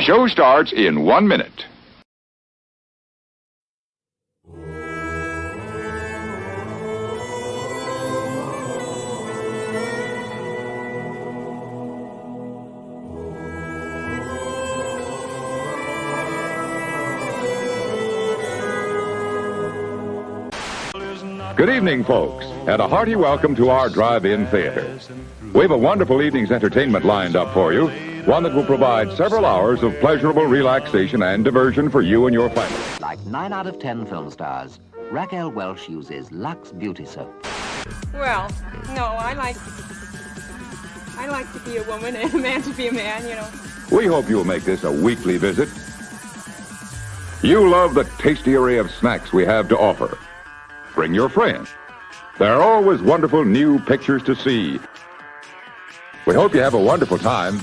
Show starts in 1 minute. Good evening, folks, and a hearty welcome to our drive-in theater. We have a wonderful evening's entertainment lined up for you, one that will provide several hours of pleasurable relaxation and diversion for you and your family. Like 9 out of 10 film stars, Raquel Welch uses Lux Beauty Soap. Well, no, I like to be a woman and a man to be a man, you know. We hope you'll make this a weekly visit. You love the tasty array of snacks we have to offer. Bring your friends. There are always wonderful new pictures to see. We hope you have a wonderful time.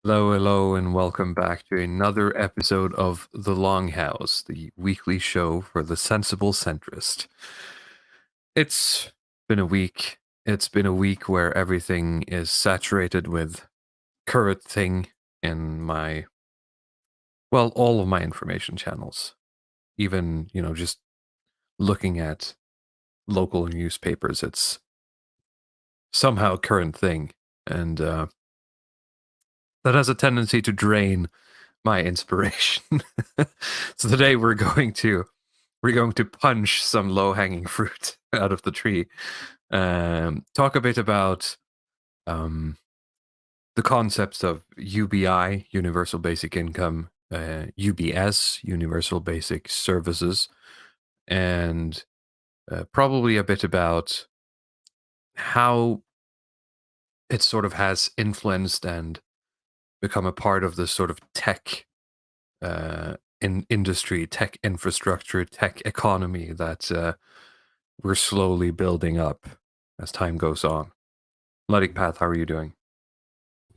Hello, and welcome back to another episode of The Longhouse, the weekly show for the sensible centrist. It's been a week. It's been a week where everything is saturated with current thing in all of my information channels. Even, just looking at local newspapers, it's somehow current thing. And, that has a tendency to drain my inspiration. So today we're going to punch some low-hanging fruit out of the tree. Talk a bit about the concepts of UBI, Universal Basic Income, UBS, Universal Basic Services, and probably a bit about how it sort of has influenced and become a part of this sort of tech industry, tech infrastructure, tech economy that we're slowly building up as time goes on. Ludwig Path, how are you doing?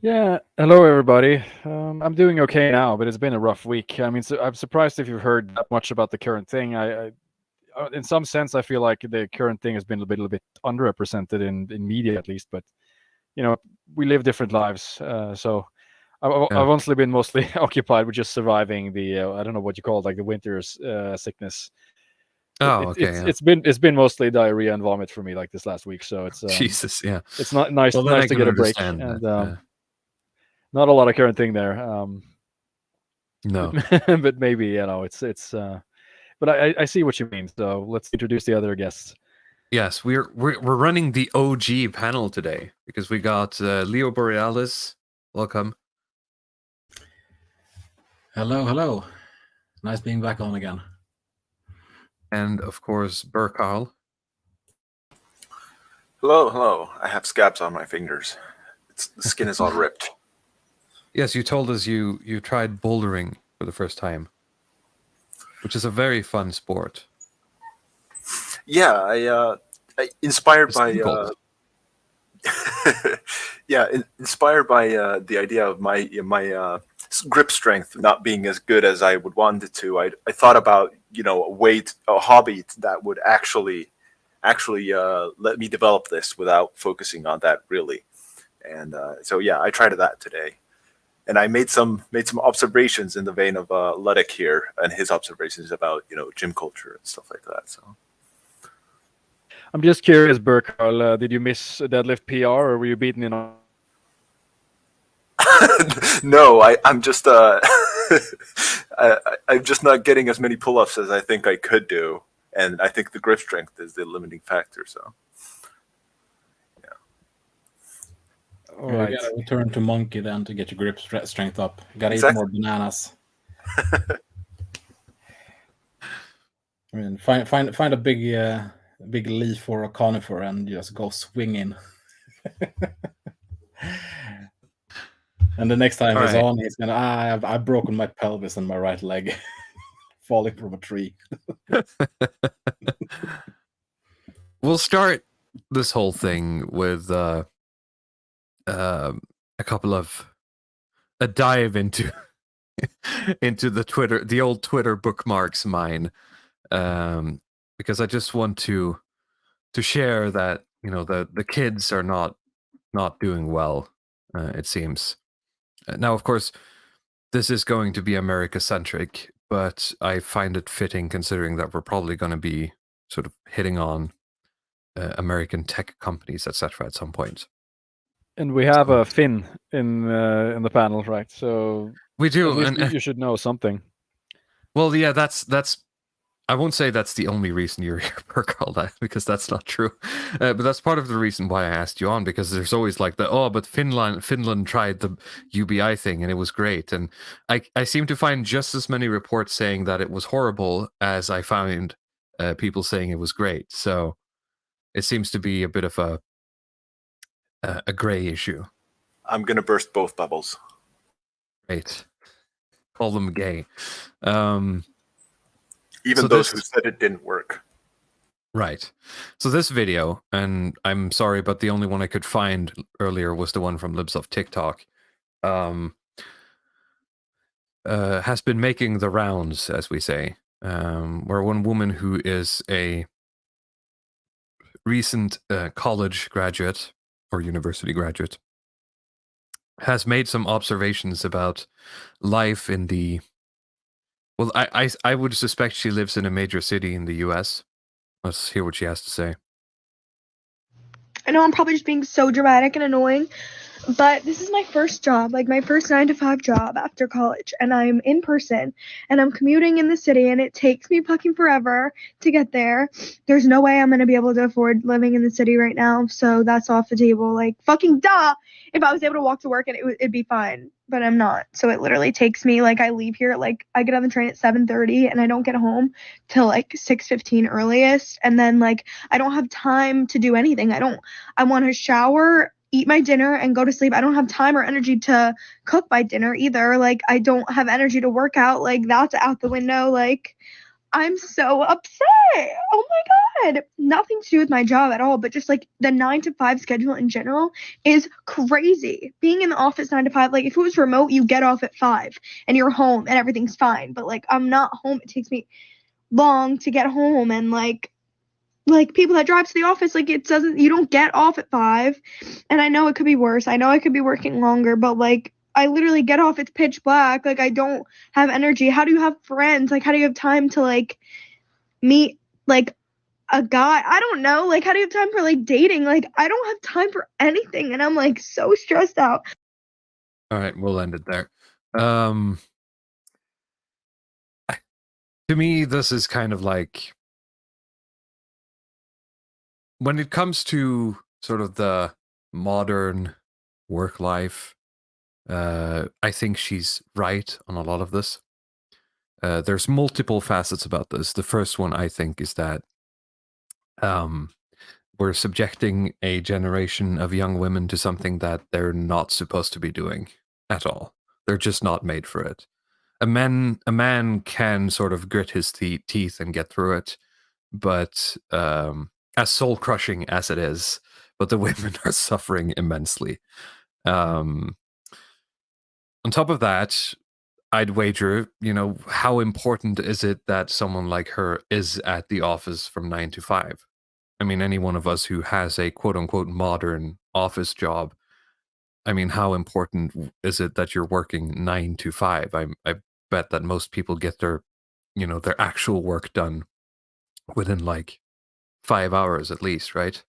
Yeah, hello everybody. I'm doing okay now, but it's been a rough week. I mean, I'm surprised if you've heard that much about the current thing. I in some sense, I feel like the current thing has been a little bit underrepresented in media, at least. But we live different lives, so. I've honestly been mostly occupied with just surviving the I don't know what you call it, like the winter's sickness. It's been mostly diarrhea and vomit for me like this last week. So it's Jesus, yeah. It's not nice to get a break, and not a lot of current thing there. No, but maybe it's. But I see what you mean. So let's introduce the other guests. Yes, we're running the OG panel today because we got Leo Borealis. Welcome. Hello. Nice being back on again. And of course, Birkarl. Hello. I have scabs on my fingers. The skin is all ripped. Yes, you told us you tried bouldering for the first time, which is a very fun sport. Yeah, I inspired by inspired by the idea of my grip strength not being as good as I would want it to. I thought about a hobby that would actually let me develop this without focusing on that really. And I tried that today, and I made some observations in the vein of Ludwig here and his observations about gym culture and stuff like that. So. I'm just curious, Birkarl, did you miss deadlift PR or were you beaten in? No, I'm just I'm just not getting as many pull-ups as I think I could do, and I think the grip strength is the limiting factor. So, yeah. All right. You gotta return to monkey then to get your grip strength up. You gotta eat more bananas. I mean, find a big leaf or a conifer and just go swinging. And the next time he's on, he's gonna I've broken my pelvis and my right leg falling from a tree. We'll start this whole thing with a a dive into into the old Twitter bookmarks mine, because I just want to share that the kids are not doing well. It seems. Now, of course, this is going to be America centric, but I find it fitting considering that we're probably going to be sort of hitting on American tech companies, etc., at some point. And we have a Finn in the panel, right? So we do, at least you should know something. Well, yeah, that's. I won't say that's the only reason you're here, Birkarl, because that's not true. But that's part of the reason why I asked you on, because there's always like but Finland tried the UBI thing and it was great. And I seem to find just as many reports saying that it was horrible as I found people saying it was great. So it seems to be a bit of a gray issue. I'm going to burst both bubbles. Great. Call them gay. Even those who said it didn't work. Right. So this video, and I'm sorry, but the only one I could find earlier was the one from Libs of TikTok, has been making the rounds, as we say, where one woman who is a recent college graduate or university graduate has made some observations about life in the... Well, I would suspect she lives in a major city in the US. Let's hear what she has to say. I know I'm probably just being so dramatic and annoying, but this is my first job, like my first 9-to-5 job after college, and I'm in person, and I'm commuting in the city, and it takes me fucking forever to get there. There's no way I'm going to be able to afford living in the city right now, so that's off the table. Like, fucking duh! If I was able to walk to work, and it'd be fine, but I'm not. So it literally takes me, like, I leave here, like, I get on the train at 7:30, and I don't get home till, like, 6:15 earliest, and then, like, I don't have time to do anything. I want to shower, eat my dinner, and go to sleep. I don't have time or energy to cook my dinner either. Like, I don't have energy to work out. Like, that's out the window. Like, I'm so upset. Oh my God. Nothing to do with my job at all, but just like the 9-to-5 schedule in general is crazy. Being in the office 9-to-5, like if it was remote, you get off at 5 and you're home and everything's fine. But like, I'm not home. It takes me long to get home, and like people that drive to the office, like you don't get off at 5. And I know it could be worse. I know I could be working longer, but like I literally get off, it's pitch black. Like I don't have energy. How do you have friends? Like how do you have time to like meet like a guy? I don't know. Like how do you have time for like dating? Like I don't have time for anything, and I'm like so stressed out. All right, we'll end it there. To me, this is kind of like, when it comes to sort of the modern work life, I think she's right on a lot of this. There's multiple facets about this. The first one, I think, is that we're subjecting a generation of young women to something that they're not supposed to be doing at all. They're just not made for it. A man can sort of grit his teeth and get through it, but as soul-crushing as it is, but the women are suffering immensely. On top of that, I'd wager, how important is it that someone like her is at the office from 9 to 5? I mean, any one of us who has a quote-unquote modern office job, I mean, how important is it that you're working 9 to 5? I bet that most people get their actual work done within like 5 hours at least, right?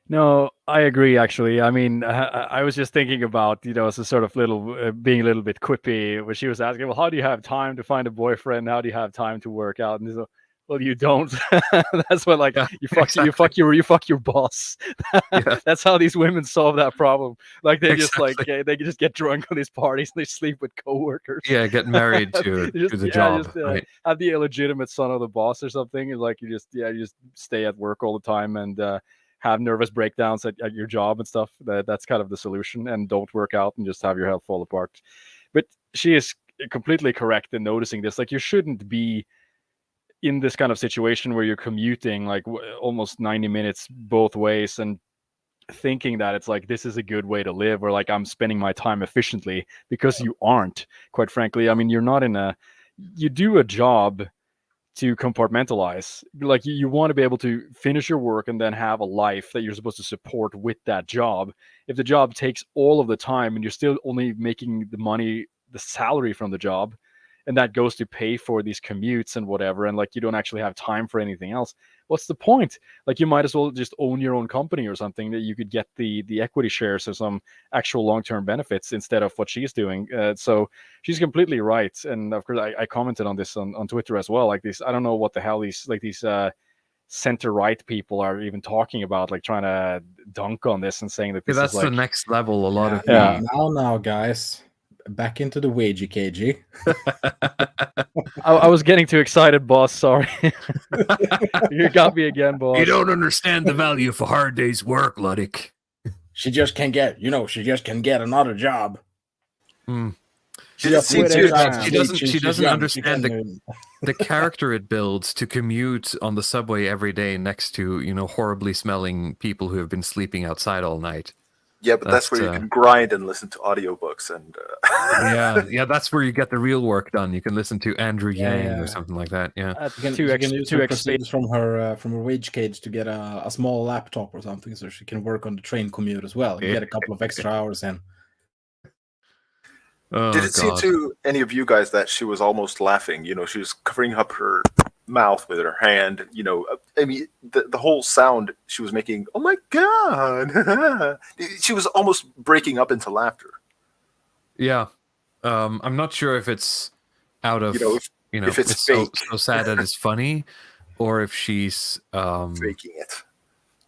No, I agree. Actually, I mean, I was just thinking about as a sort of little being a little bit quippy when she was asking, well, how do you have time to find a boyfriend? How do you have time to work out? And so, well, you don't. That's what, like, you fuck your boss. Yeah. That's how these women solve that problem. Like they Exactly. they just get drunk on these parties and they sleep with coworkers. Yeah, get married to the job. Right? Have the illegitimate son of the boss or something. It's like you just stay at work all the time and have nervous breakdowns at your job and stuff. That's kind of the solution. And don't work out and just have your health fall apart. But she is completely correct in noticing this. Like, you shouldn't be in this kind of situation where you're commuting like almost 90 minutes both ways, and thinking that it's like this is a good way to live, or like I'm spending my time efficiently, because you aren't, quite frankly. I mean, you're not in a, you do a job to compartmentalize. Like you want to be able to finish your work and then have a life that you're supposed to support with that job. If the job takes all of the time and you're still only making the money, the salary from the job, and that goes to pay for these commutes and whatever, and like you don't actually have time for anything else, what's the point? Like you might as well just own your own company or something, that you could get the equity shares or some actual long-term benefits instead of what she's doing. So she's completely right. And of course I commented on this on Twitter as well. Like these, I don't know what the hell these center right people are even talking about, like trying to dunk on this and saying that this that's is like the next level. A lot of now guys, back into the wagey cagey. I was getting too excited, boss. Sorry. You got me again, boss. You don't understand the value of a hard day's work, Luddick. She just can get, another job. She doesn't understand the character it builds to commute on the subway every day next to, horribly smelling people who have been sleeping outside all night. Yeah, but that's where you can grind and listen to audiobooks and yeah, that's where you get the real work done. You can listen to Andrew Yang or something like that. Yeah, you can use her proceeds from her wage cage to get a small laptop or something, so she can work on the train commute as well and get a couple of extra hours in. Did it seem to any of you guys that she was almost laughing? She was covering up her mouth with her hand. I mean, the whole sound she was making, oh my God. She was almost breaking up into laughter. Yeah. I'm not sure if it's out of, if it's fake. So sad that it's funny, or if she's faking it.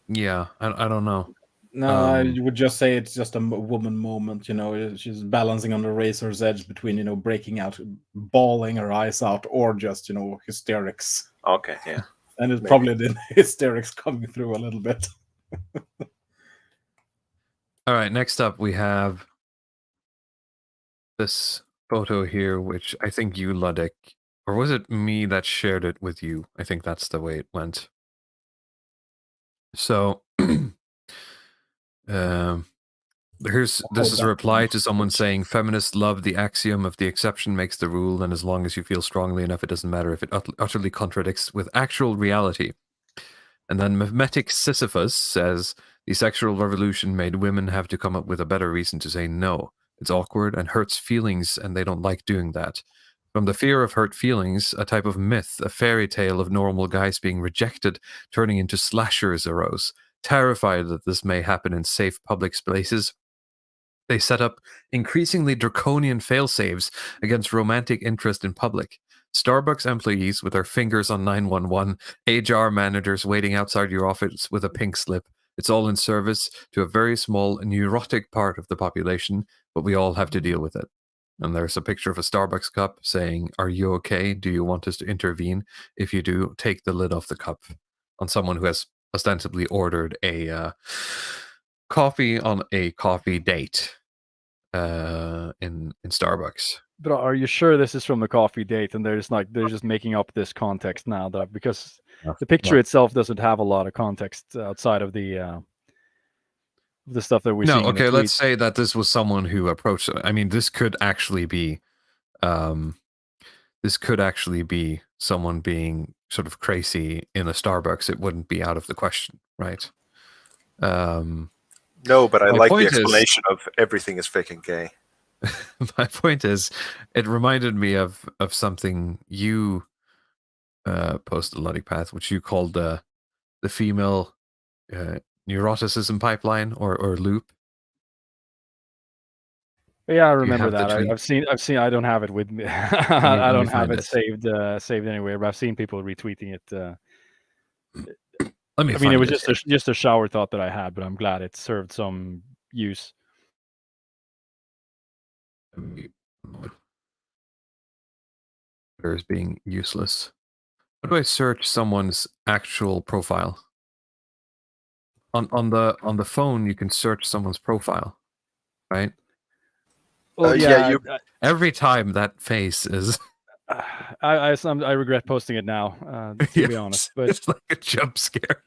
Yeah, I don't know. No, I would just say it's just a woman moment. She's balancing on the razor's edge between, breaking out, bawling her eyes out, or just, hysterics. Okay, yeah. And it's probably the hysterics coming through a little bit. All right, next up we have this photo here, which I think you, Luddick, or was it me that shared it with you? I think that's the way it went. So... this is a reply to someone saying feminists love the axiom of the exception makes the rule, and as long as you feel strongly enough, it doesn't matter if it utterly contradicts with actual reality. And then Memetic Sisyphus says the sexual revolution made women have to come up with a better reason to say no. It's awkward and hurts feelings, and they don't like doing that. From the fear of hurt feelings, a type of myth, a fairy tale of normal guys being rejected, turning into slashers arose. Terrified that this may happen in safe public spaces, they set up increasingly draconian fail-safes against romantic interest in public. Starbucks employees with their fingers on 911, HR managers waiting outside your office with a pink slip. It's all in service to a very small, neurotic part of the population, but we all have to deal with it. And there's a picture of a Starbucks cup saying, "Are you okay? Do you want us to intervene? If you do, take the lid off the cup," on someone who has ostensibly ordered a coffee on a coffee date in Starbucks. But are you sure this is from the coffee date, and they're just making up this context now, that because the picture itself doesn't have a lot of context outside of the stuff that we see. No, okay, let's say that this was someone who approached it. I mean, this could actually be someone being sort of crazy in a Starbucks. It wouldn't be out of the question, right? No, but I like the explanation of everything is fake and gay. My point is, it reminded me of something you posted, Luddick Path, which you called the female neuroticism pipeline or loop. Yeah, I remember that. I've seen. I don't have it with me. I don't have it saved anywhere, but I've seen people retweeting it. It was just a shower thought that I had, but I'm glad it served some use. As being useless. How do I search someone's actual profile? On the phone, you can search someone's profile, right? Well, every time that face is. I regret posting it now. To be honest, but it's like a jump scare.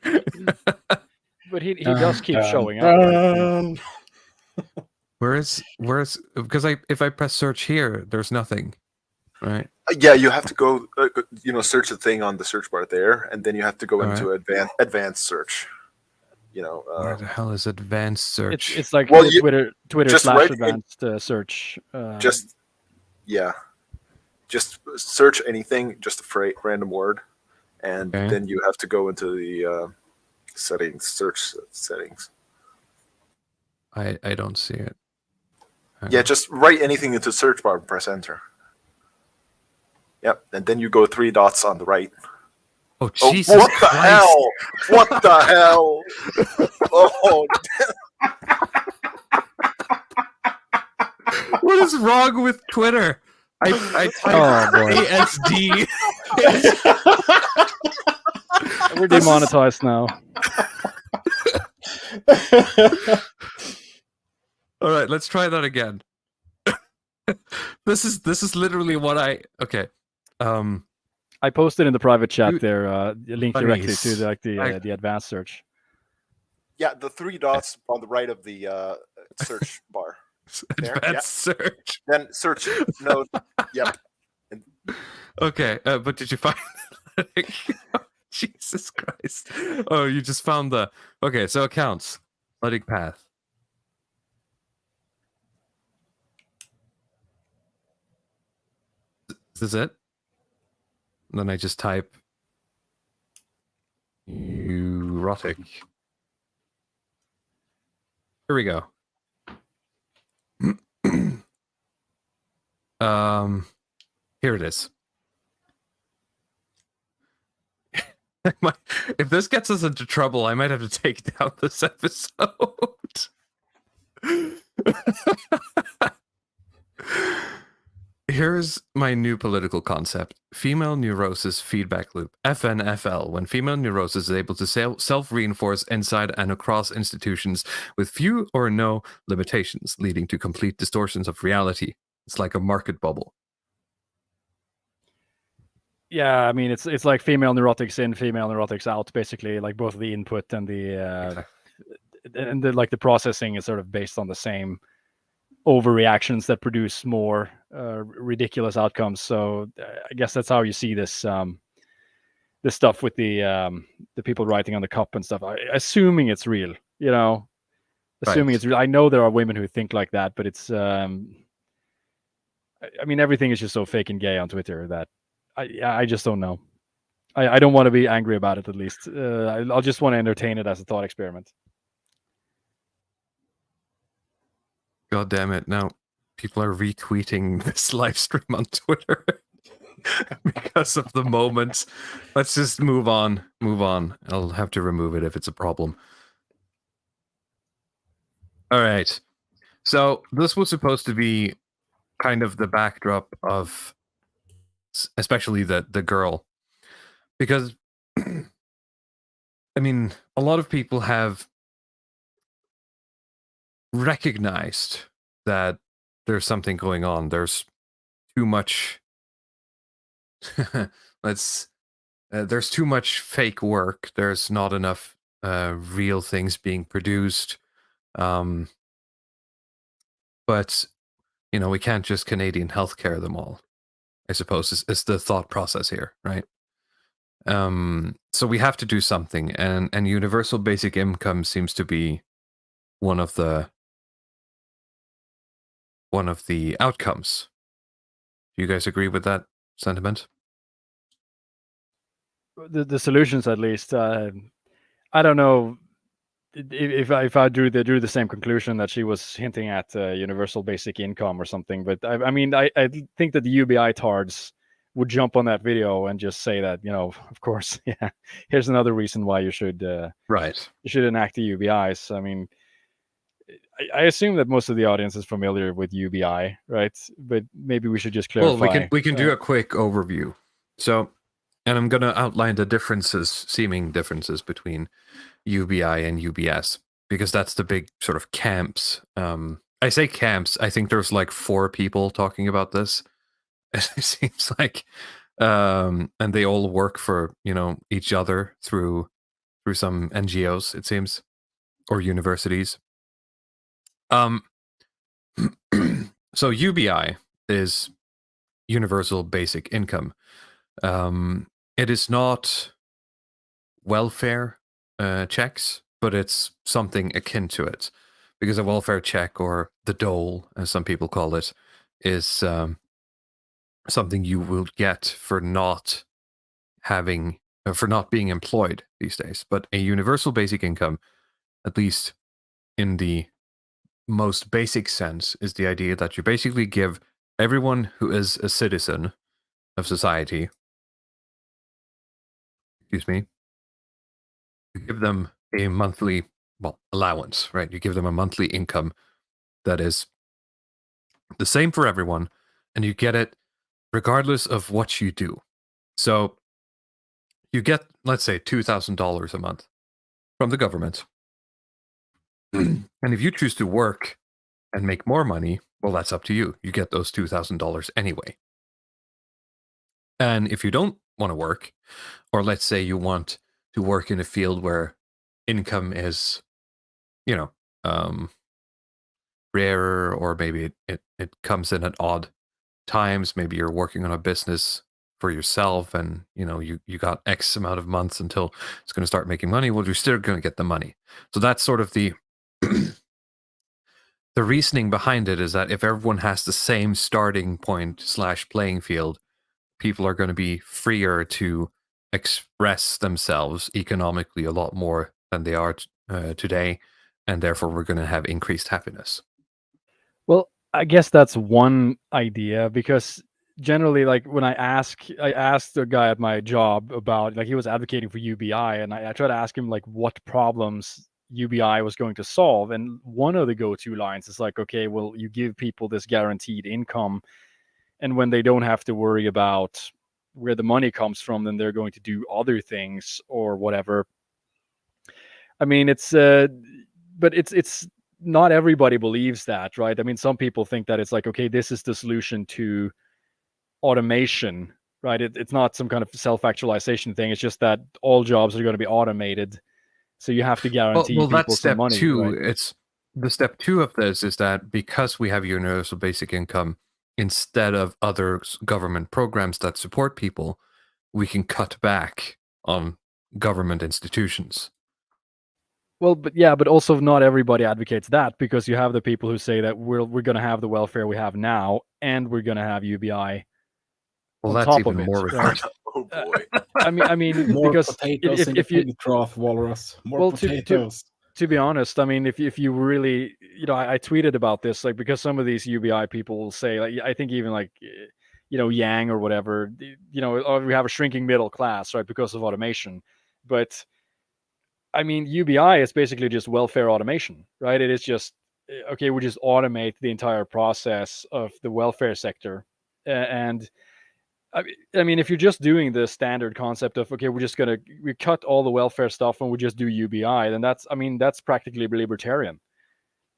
But But he does keep showing up. Right? Where's because if I press search here, there's nothing, right? Yeah, you have to go, search the thing on the search bar there, and then you have to go into advanced search. Where the hell is advanced search? It's like Twitter just / advanced search. Just search anything, just a random word, and then you have to go into the search settings. I don't see it. Yeah, just write anything into the search bar and press enter. Yep, and then you go 3 dots on the right. Oh, Jesus what the Christ. hell? What the hell? Oh, what is wrong with Twitter? I ASD. We're demonetized now. All right, let's try that again. This is literally what okay. I posted in the private chat there a link directly to the advanced search. Yeah, the 3 dots on the right of the search bar. Advanced search. Then search node. Yep. Okay, but did you find it? Jesus Christ. Oh, you just found the... Okay, so accounts. Flooding path. Is it? And then I just type erotic. Here we go. Here it is. If this gets us into trouble, I might have to take down this episode. Here's my new political concept. Female neurosis feedback loop. FNFL. When female neurosis is able to self-reinforce inside and across institutions with few or no limitations, leading to complete distortions of reality. It's like a market bubble. Yeah, I mean, it's like female neurotics in, female neurotics out, basically, like both the input and the like the processing is sort of based on the same overreactions that produce more ridiculous outcomes. So I guess that's how you see this this stuff with the people writing on the cup and stuff. Assuming it's real, assuming it's real. I know there are women who think like that, but it's I mean, everything is just so fake and gay on Twitter that I just don't know. I don't want to be angry about it, at least. I'll just want to entertain it as a thought experiment. God damn it. Now people are retweeting this live stream on Twitter because of the moment. Let's just move on. I'll have to remove it if it's a problem. All right. So this was supposed to be kind of the backdrop of especially the girl. Because, I mean, a lot of people have recognized that there's something going on. There's too much there's too much fake work. There's not enough real things being produced. But we can't just Canadian healthcare them all, I suppose, is the thought process here, right? So we have to do something, and universal basic income seems to be one of the outcomes. Do you guys agree with that sentiment? The solutions, at least. I don't know if I drew the same conclusion that she was hinting at universal basic income or something. But I mean, I think that the UBI tards would jump on that video and just say that, of course, yeah, here's another reason why you should you should enact the UBIs. I mean, I assume that most of the audience is familiar with UBI, right? But maybe we should just clarify. Well, we can do a quick overview. So, and I'm going to outline the seeming differences between UBI and UBS, because that's the big sort of camps. I say camps. I think there's like 4 people talking about this. It seems like, and they all work for each other through some NGOs. It seems. or universities. So UBI is universal basic income. It is not welfare checks, but it's something akin to it, because a welfare check, or the dole, as some people call it, is something you will get for not being employed these days. But a universal basic income, at least in the most basic sense, is the idea that you basically give everyone who is a citizen of society, you give them a monthly, allowance, right? You give them a monthly income that is the same for everyone, and you get it regardless of what you do. So you get, let's say, $2,000 a month from the government. And if you choose to work and make more money, well, that's up to you. You get those $2,000 anyway. And if you don't want to work, or let's say you want to work in a field where income is, rarer, or maybe it comes in at odd times. Maybe you're working on a business for yourself, and you got X amount of months until it's going to start making money. Well, you're still going to get the money. So that's sort of the the reasoning behind it, is that if everyone has the same starting point / playing field, people are going to be freer to express themselves economically a lot more than they are today, and therefore we're going to have increased happiness. Well, I guess that's one idea, because generally, like, when I asked the guy at my job about, like, he was advocating for UBI, and I tried to ask him, like, what problems UBI was going to solve, and one of the go-to lines is like, okay, well, you give people this guaranteed income, and when they don't have to worry about where the money comes from, then they're going to do other things or whatever. I mean, but it's not everybody believes that, right? I mean, some people think that it's like, okay, this is the solution to automation, right? It's not some kind of self-actualization thing. It's just that all jobs are going to be automated, so you have to guarantee well, people that's some step money. two. Right? It's the step two of this is that because we have universal basic income instead of other government programs that support people, we can cut back on government institutions. Well, but also not everybody advocates that, because you have the people who say that we're going to have the welfare we have now, and we're going to have UBI. Well, on that's top even of it, more right? retarded. Oh boy. I mean, More because potatoes in if the you, pig trough, Walrus. More well, potatoes. to be honest, I mean, if you really, I tweeted about this, like, because some of these UBI people will say, like, I think even like, Yang or whatever, or we have a shrinking middle class, right, because of automation. But I mean, UBI is basically just welfare automation, right? It is just, okay, we just automate the entire process of the welfare sector. And I mean, if you're just doing the standard concept of, okay, we cut all the welfare stuff and we just do UBI, then that's practically libertarian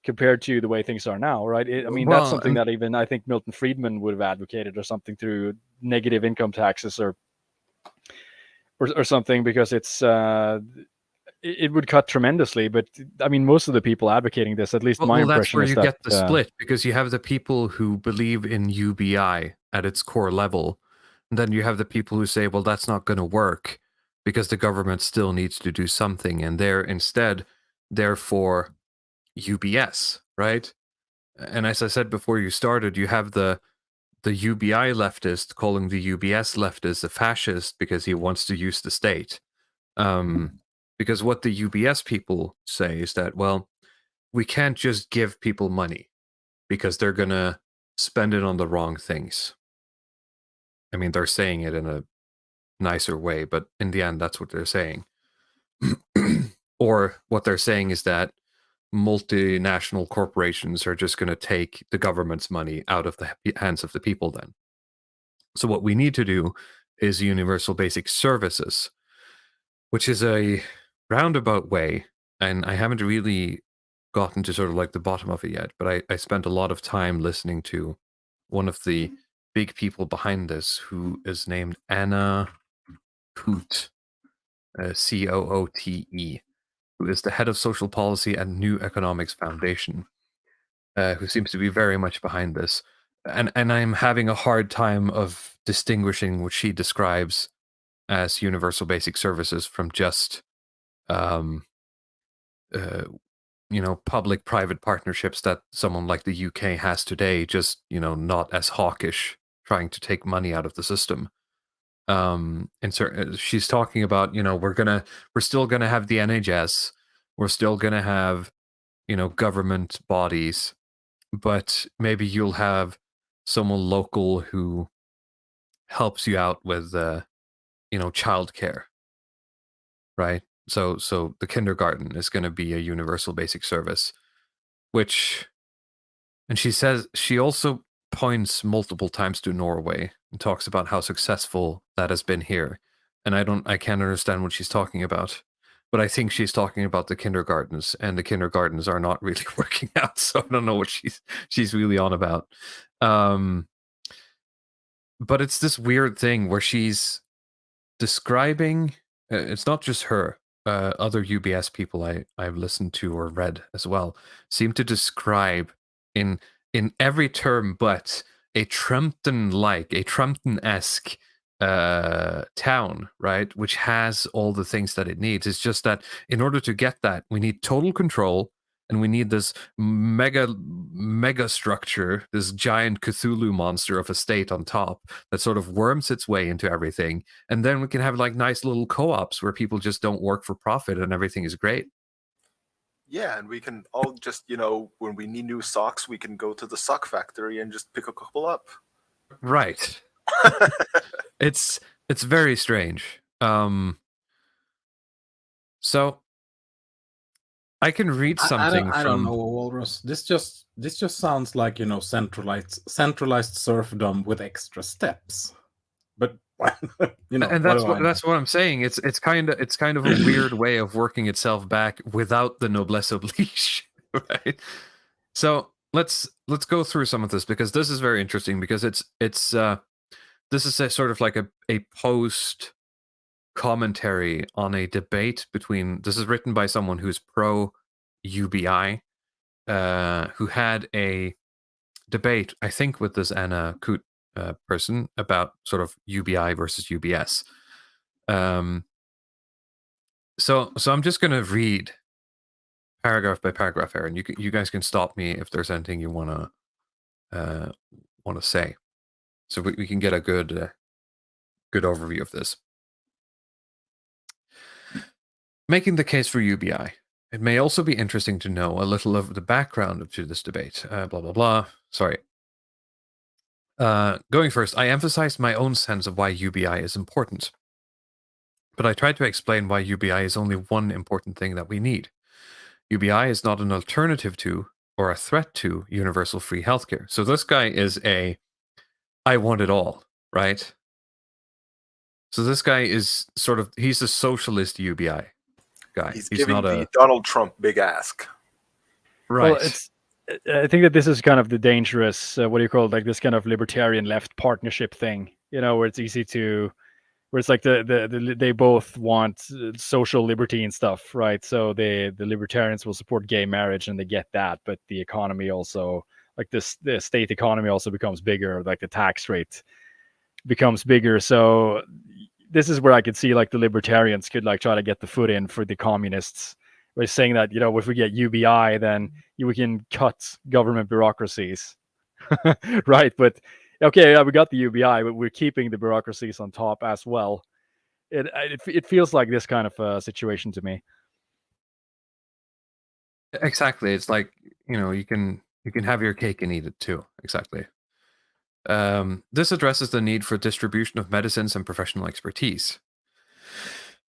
compared to the way things are now, right? That's something that even I think Milton Friedman would have advocated, or something, through negative income taxes or something, because it would cut tremendously. But I mean, most of the people advocating this, at least my impression, that's where is you that, get the split, because you have the people who believe in UBI at its core level, and then you have the people who say, well, that's not going to work because the government still needs to do something, and therefore UBS, right? And as I said before you started, you have the UBI leftist calling the UBS leftist a fascist because he wants to use the state. Because what the UBS people say is that, well, we can't just give people money because they're going to spend it on the wrong things. I mean, they're saying it in a nicer way, but in the end, that's what they're saying. Or what they're saying is that multinational corporations are just going to take the government's money out of the hands of the people then. So what we need to do is universal basic services, which is a roundabout way, and I haven't really gotten to sort of like the bottom of it yet, but I spent a lot of time listening to one of the big people behind this, who is named Anna Coote, Coote. who is the head of social policy at New Economics Foundation, who seems to be very much behind this. And I'm having a hard time of distinguishing what she describes as universal basic services from just, public-private partnerships that someone like the UK has today, just, not as hawkish, trying to take money out of the system. She's talking about, we're still gonna have the NHS, we're still gonna have, government bodies, but maybe you'll have someone local who helps you out with, childcare, right? So the kindergarten is going to be a universal basic service, and she also points multiple times to Norway and talks about how successful that has been here. And I can't understand what she's talking about, but I think she's talking about the kindergartens, and the kindergartens are not really working out. So I don't know what she's really on about. But it's this weird thing where she's describing, it's not just her, other UBS people I've listened to or read as well seem to describe in every term but a Trumpton-esque town, right, which has all the things that it needs. It's just that in order to get that, we need total control, and we need this mega structure, this giant Cthulhu monster of a state on top that sort of worms its way into everything. And then we can have like nice little co-ops where people just don't work for profit and everything is great. Yeah, and we can all just, when we need new socks, we can go to the sock factory and just pick a couple up. Right. It's very strange. So I can read something I don't know, Walrus. This just sounds like, centralized serfdom with extra steps. But and that's what I'm saying. It's kind of a weird way of working itself back without the noblesse oblige, right? So let's go through some of this, because this is very interesting, because this is a sort of like a post commentary on a debate between, this is written by someone who's pro UBI, who had a debate, I think, with this Anna Kut person about sort of UBI versus UBS. So I'm just going to read paragraph by paragraph here, and you guys can stop me if there's anything you want to say, so we can get a good overview of this. Making the case for UBI. It may also be interesting to know a little of the background to this debate. Blah, blah, blah. Sorry. Going first, I emphasized my own sense of why UBI is important. But I tried to explain why UBI is only one important thing that we need. UBI is not an alternative to or a threat to universal free healthcare. So this guy is I want it all, right? So this guy is he's a socialist UBI guy. He's giving not the Donald Trump big ask. Well, Right. I think that this is kind of the dangerous, like this kind of libertarian left partnership thing, where it's easy to, where it's like they both want social liberty and stuff, right? So the libertarians will support gay marriage and they get that, but the economy also, like the state economy also becomes bigger, like the tax rate becomes bigger. So this is where I could see like the libertarians could like try to get the foot in for the communists by saying that, if we get UBI, then we can cut government bureaucracies, right? But okay, yeah, we got the UBI, but we're keeping the bureaucracies on top as well. It feels like this kind of situation to me. Exactly. It's like, you can have your cake and eat it too. Exactly. This addresses the need for distribution of medicines and professional expertise.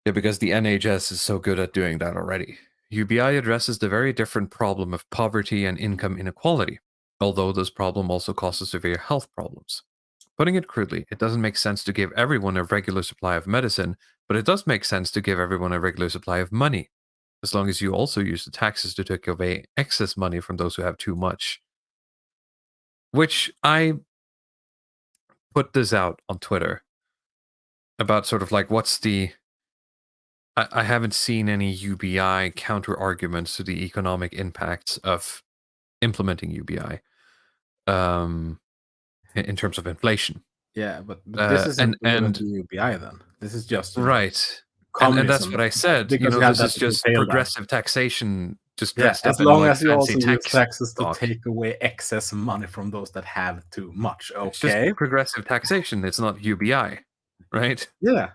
Yeah, because the NHS is so good at doing that already. UBI addresses the very different problem of poverty and income inequality, although this problem also causes severe health problems. Putting it crudely, it doesn't make sense to give everyone a regular supply of medicine, but it does make sense to give everyone a regular supply of money, as long as you also use the taxes to take away excess money from those who have too much. Which I put this out on Twitter about sort of like what's the I haven't seen any UBI counter arguments to the economic impacts of implementing UBI in terms of inflation. Yeah, but this isn't relevant to UBI then. This is just right. And that's communism. what I said. Because you this have that is to just fail that. progressive taxation, just Yeah, dressed as up in long like as you fancy also use tax taxes to talk. take away excess money from those that have too much. It's just Okay. progressive taxation. It's not UBI, right? Yeah.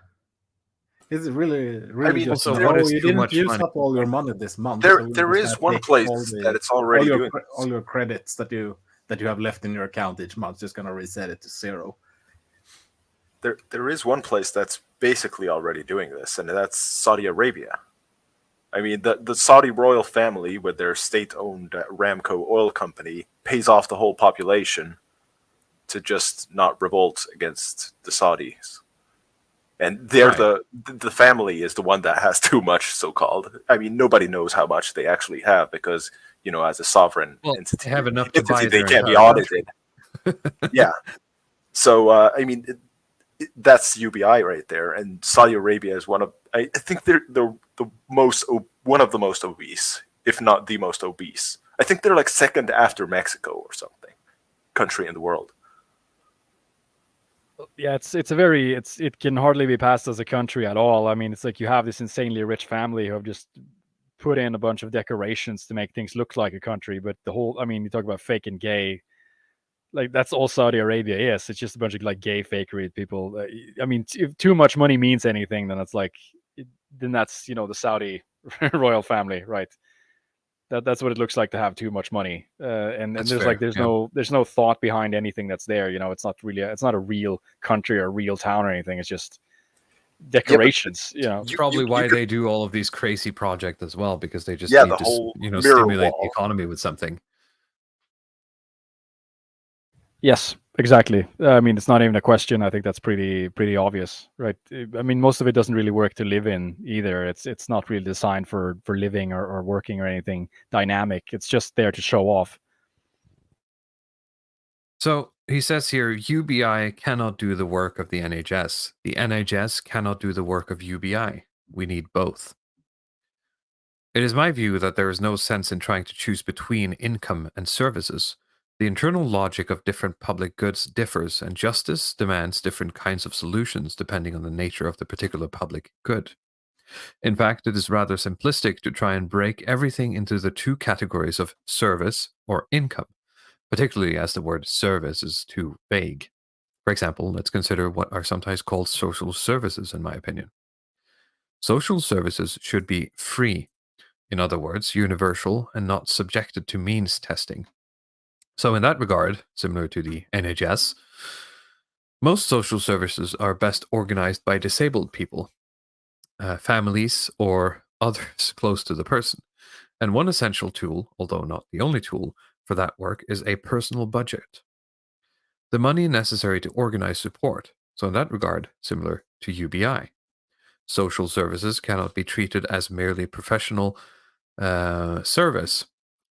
It's really I mean, just Also, you what is too didn't much use money? up all your money this month. there so we're there just is gonna one take place all that it's already doing all your credits that you have left in your account each month, just gonna reset it to 0. There is one place that's basically already doing this, and that's Saudi Arabia. I mean, the Saudi royal family with their state-owned Ramco oil company pays off the whole population to just not revolt against the Saudis. And they're Right. the family is the one that has too much, so-called. I mean, nobody knows how much they actually have because, as a sovereign They have enough to buy entity, they their can't be entire audited. Yeah. So, I mean, that's UBI right there, and Saudi Arabia is one of. I think they're the most one of the most obese, if not the most obese. I think they're like second after Mexico or something, country in the world. Yeah, it can hardly be passed as a country at all. I mean, it's like you have this insanely rich family who have just put in a bunch of decorations to make things look like a country, but you talk about fake and gay, like that's all Saudi Arabia is. It's just a bunch of like gay fakery people. I mean, if too much money means anything, then then that's the Saudi royal family, right? That's what it looks like to have too much money, and That's there's fair, there's no thought behind anything that's there. It's not a real country or a real town or anything. It's just decorations. It's probably why they do all of these crazy projects as well, because they just Yeah, need the to whole mirror stimulate the wall. economy with something. Yes, exactly. I mean, it's not even a question. I think that's pretty obvious, right? I mean, most of it doesn't really work to live in either. It's not really designed for living or working or anything dynamic. It's just there to show off. So he says here, UBI cannot do the work of the NHS. The NHS cannot do the work of UBI. We need both. It is my view that there is no sense in trying to choose between income and services. The internal logic of different public goods differs, and justice demands different kinds of solutions depending on the nature of the particular public good. In fact, it is rather simplistic to try and break everything into the two categories of service or income, particularly as the word service is too vague. For example, let's consider what are sometimes called social services, in my opinion. Social services should be free, in other words, universal and not subjected to means testing. So, in that regard, similar to the NHS, most social services are best organized by disabled people, families, or others close to the person. And one essential tool, although not the only tool, for that work is a personal budget. The money necessary to organize support, so in that regard, similar to UBI. Social services cannot be treated as merely professional service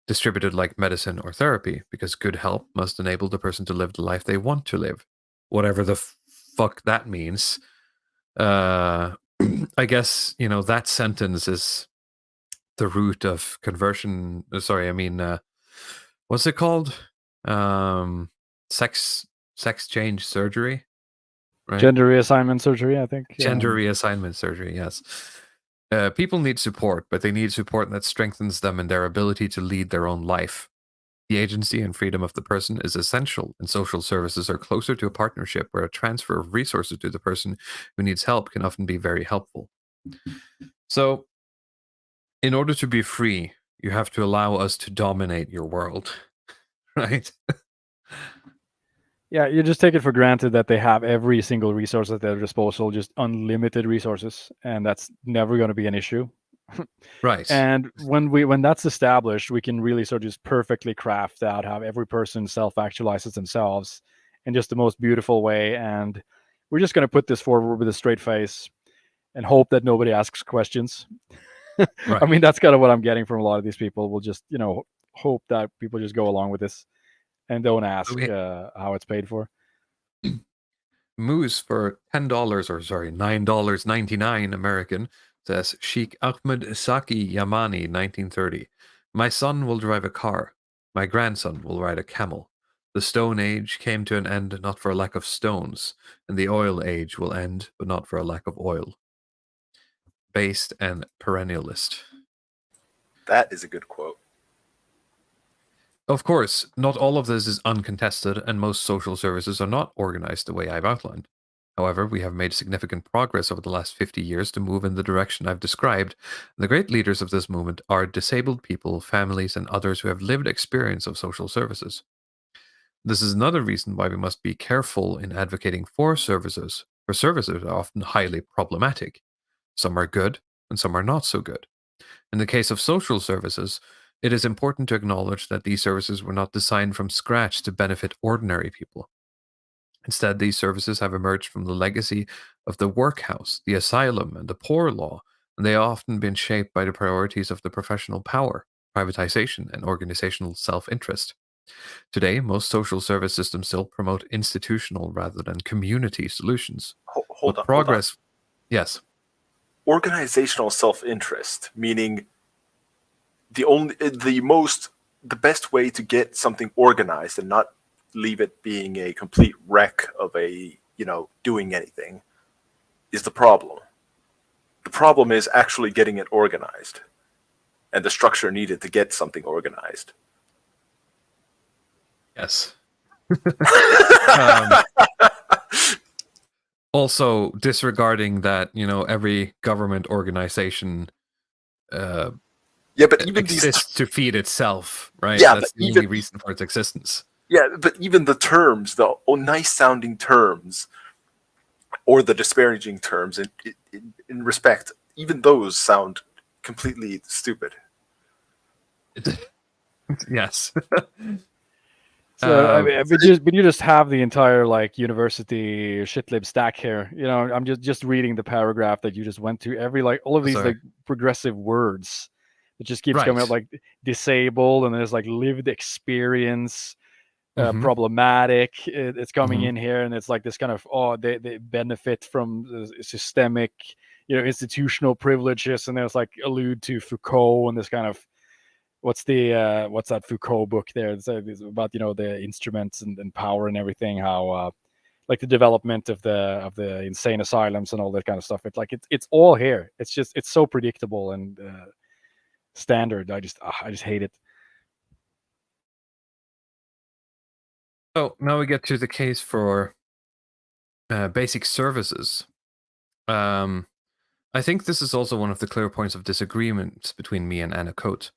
distributed like medicine or therapy, because good help must enable the person to live the life they want to live, whatever the fuck that means. I guess that sentence is the root of conversion. Sorry, I mean, what's it called? Sex change surgery, right? Gender reassignment surgery, I think. Gender reassignment surgery, yes. People need support, but they need support that strengthens them in their ability to lead their own life. The agency and freedom of the person is essential, and social services are closer to a partnership where a transfer of resources to the person who needs help can often be very helpful. So, in order to be free, you have to allow us to dominate your world, right? Yeah, you just take it for granted that they have every single resource at their disposal, just unlimited resources, and that's never going to be an issue. Right. And when that's established, we can really sort of just perfectly craft out how every person self-actualizes themselves in just the most beautiful way. And we're just going to put this forward with a straight face and hope that nobody asks questions. Right. I mean, that's kind of what I'm getting from a lot of these people. We'll just, hope that people just go along with this and don't ask how it's paid for. Moose for $10 or sorry, $9.99 American says Sheikh Ahmed Saki Yamani, 1930. My son will drive a car. My grandson will ride a camel. The Stone Age came to an end not for a lack of stones, and the Oil Age will end, but not for a lack of oil. Based and perennialist. That is a good quote. Of course, not all of this is uncontested, and most social services are not organized the way I've outlined. However, we have made significant progress over the last 50 years to move in the direction I've described. The great leaders of this movement are disabled people, families, and others who have lived experience of social services. This is another reason why we must be careful in advocating for services, for services are often highly problematic. Some are good, and some are not so good. In the case of social services, it is important to acknowledge that these services were not designed from scratch to benefit ordinary people. Instead, these services have emerged from the legacy of the workhouse, the asylum, and the poor law, and they have often been shaped by the priorities of the professional power, privatization, and organizational self-interest. Today, most social service systems still promote institutional rather than community solutions. Hold on. Progress, yes. Organizational self-interest, meaning the best way to get something organized and not leave it being a complete wreck of doing anything is the problem. The problem is actually getting it organized and the structure needed to get something organized. Yes. Also, disregarding that, every government organization but even exists to feed itself, right? Yeah, that's but the only reason for its existence. Yeah, but even the terms, the nice-sounding terms, or the disparaging terms, in respect, even those sound completely stupid. Yes. So but you just have the entire university shitlib stack here. I'm just reading the paragraph that you just went to. All of these progressive words that just keeps coming up, like disabled, and there's lived experience, problematic. It's coming in here, and it's like this kind of they benefit from systemic, institutional privileges, and there's allude to Foucault and this kind of. What's that Foucault book there? It's about the instruments and power and everything. How the development of the insane asylums and all that kind of stuff. It's all here. It's so predictable and standard. I just hate it. So now we get to the case for basic services. I think this is also one of the clear points of disagreement between me and Anna Coate.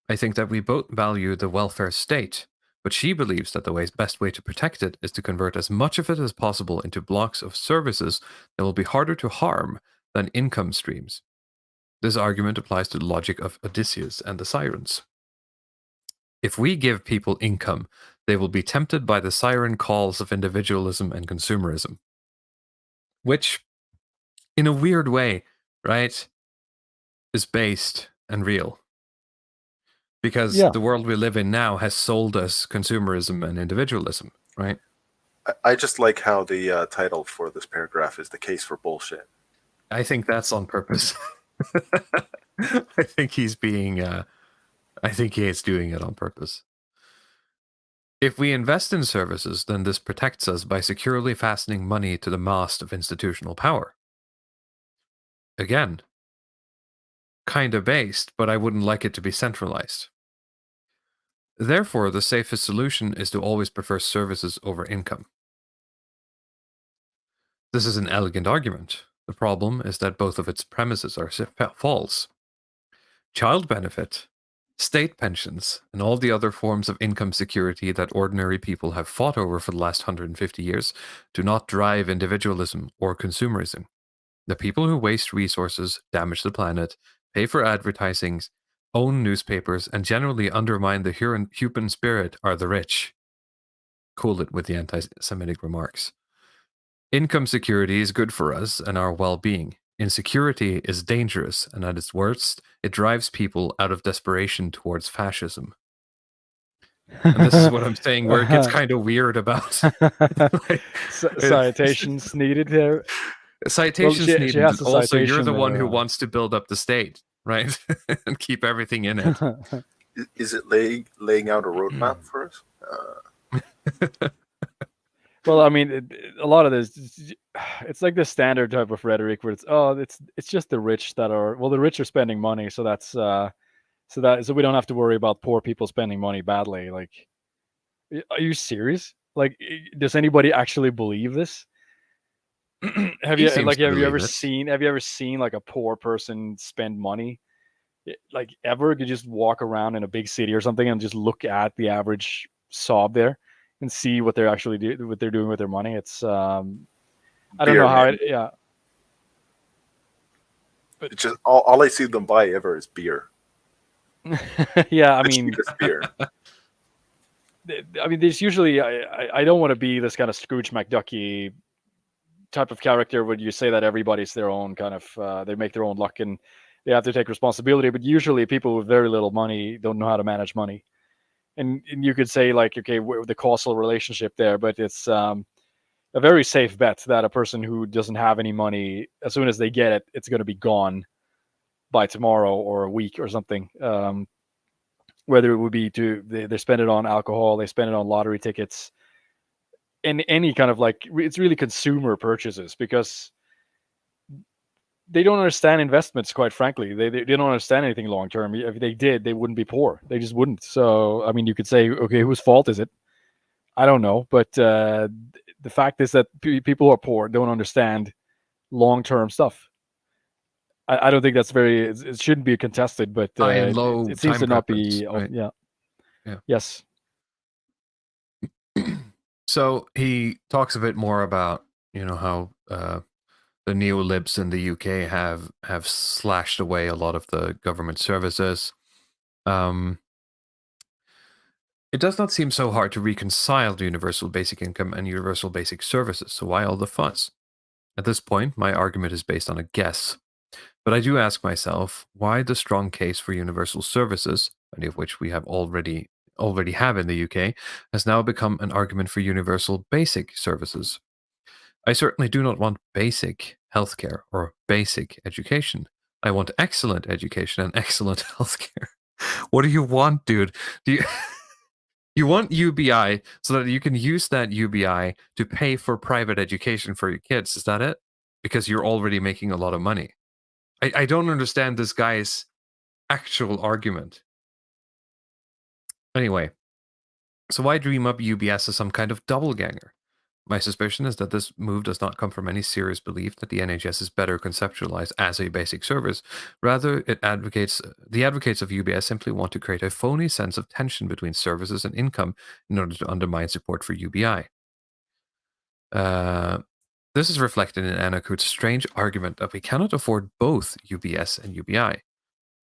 I think that we both value the welfare state, but she believes that the best way to protect it is to convert as much of it as possible into blocks of services that will be harder to harm than income streams. This argument applies to the logic of Odysseus and the sirens. If we give people income, they will be tempted by the siren calls of individualism and consumerism, which, in a weird way, right, is based and real. Because the world we live in now has sold us consumerism and individualism, right? I just like how the title for this paragraph is "The Case for Bullshit." I think that's on purpose. I think he's being... I think he is doing it on purpose. If we invest in services, then this protects us by securely fastening money to the mast of institutional power. Again, kind of based, but I wouldn't like it to be centralized. Therefore, the safest solution is to always prefer services over income. This is an elegant argument. The problem is that both of its premises are false. Child benefit, state pensions, and all the other forms of income security that ordinary people have fought over for the last 150 years do not drive individualism or consumerism. The people who waste resources, damage the planet, pay for advertising, own newspapers, and generally undermine the human spirit are the rich. Cool it with the anti-Semitic remarks. Income security is good for us and our well-being. Insecurity is dangerous, and at its worst, it drives people out of desperation towards fascism. And this is what I'm saying, where it gets kind of weird about. Citations needed there. Citations she needed. has a Also, you're citation the one there. who wants to build up the state, right? And keep everything in it. Is it laying out a roadmap for us? Well, I mean, a lot of this, it's like the standard type of rhetoric where it's just the rich that are, well, the rich are spending money, so that's so we don't have to worry about poor people spending money badly. Like, are you serious? Like, does anybody actually believe this? Have you ever seen like a poor person spend money? Like, ever? You just walk around in a big city or something and just look at the average sob there and see what they're actually what they're doing with their money. It's I don't know how it. Yeah, but it's just all I see them buy ever is beer. Yeah, I mean, beer. I mean, there's usually I don't want to be this kind of Scrooge McDucky type of character where you say that everybody's their own kind of they make their own luck and they have to take responsibility. But usually, people with very little money don't know how to manage money. And you could say, like, okay, the causal relationship there, but it's a very safe bet that a person who doesn't have any money, as soon as they get it, it's going to be gone by tomorrow or a week or something. Whether it would be they spend it on alcohol, they spend it on lottery tickets, and any kind of, like, it's really consumer purchases, because they don't understand investments, quite frankly. They don't understand anything long term. If they did, they wouldn't be poor. They just wouldn't. So, I mean, you could say, okay, whose fault is it? I don't know. But the fact is that people who are poor don't understand long term stuff. I don't think that's it shouldn't be contested, but it seems to not be. Right? Yeah. Yeah. Yes. So he talks a bit more about, how the neolibs in the UK have slashed away a lot of the government services. It does not seem so hard to reconcile the universal basic income and universal basic services. So why all the fuss? At this point, my argument is based on a guess. But I do ask myself, why the strong case for universal services, many of which we have already have in the UK, has now become an argument for universal basic services. I certainly do not want basic healthcare or basic education. I want excellent education and excellent healthcare. What do you want, dude? Do you you want UBI so that you can use that UBI to pay for private education for your kids? Is that it? Because you're already making a lot of money. I don't understand this guy's actual argument. Anyway, so why dream up UBS as some kind of doppelganger? My suspicion is that this move does not come from any serious belief that the NHS is better conceptualized as a basic service. Rather, the advocates of UBS simply want to create a phony sense of tension between services and income in order to undermine support for UBI. This is reflected in Anna Koot's strange argument that we cannot afford both UBS and UBI.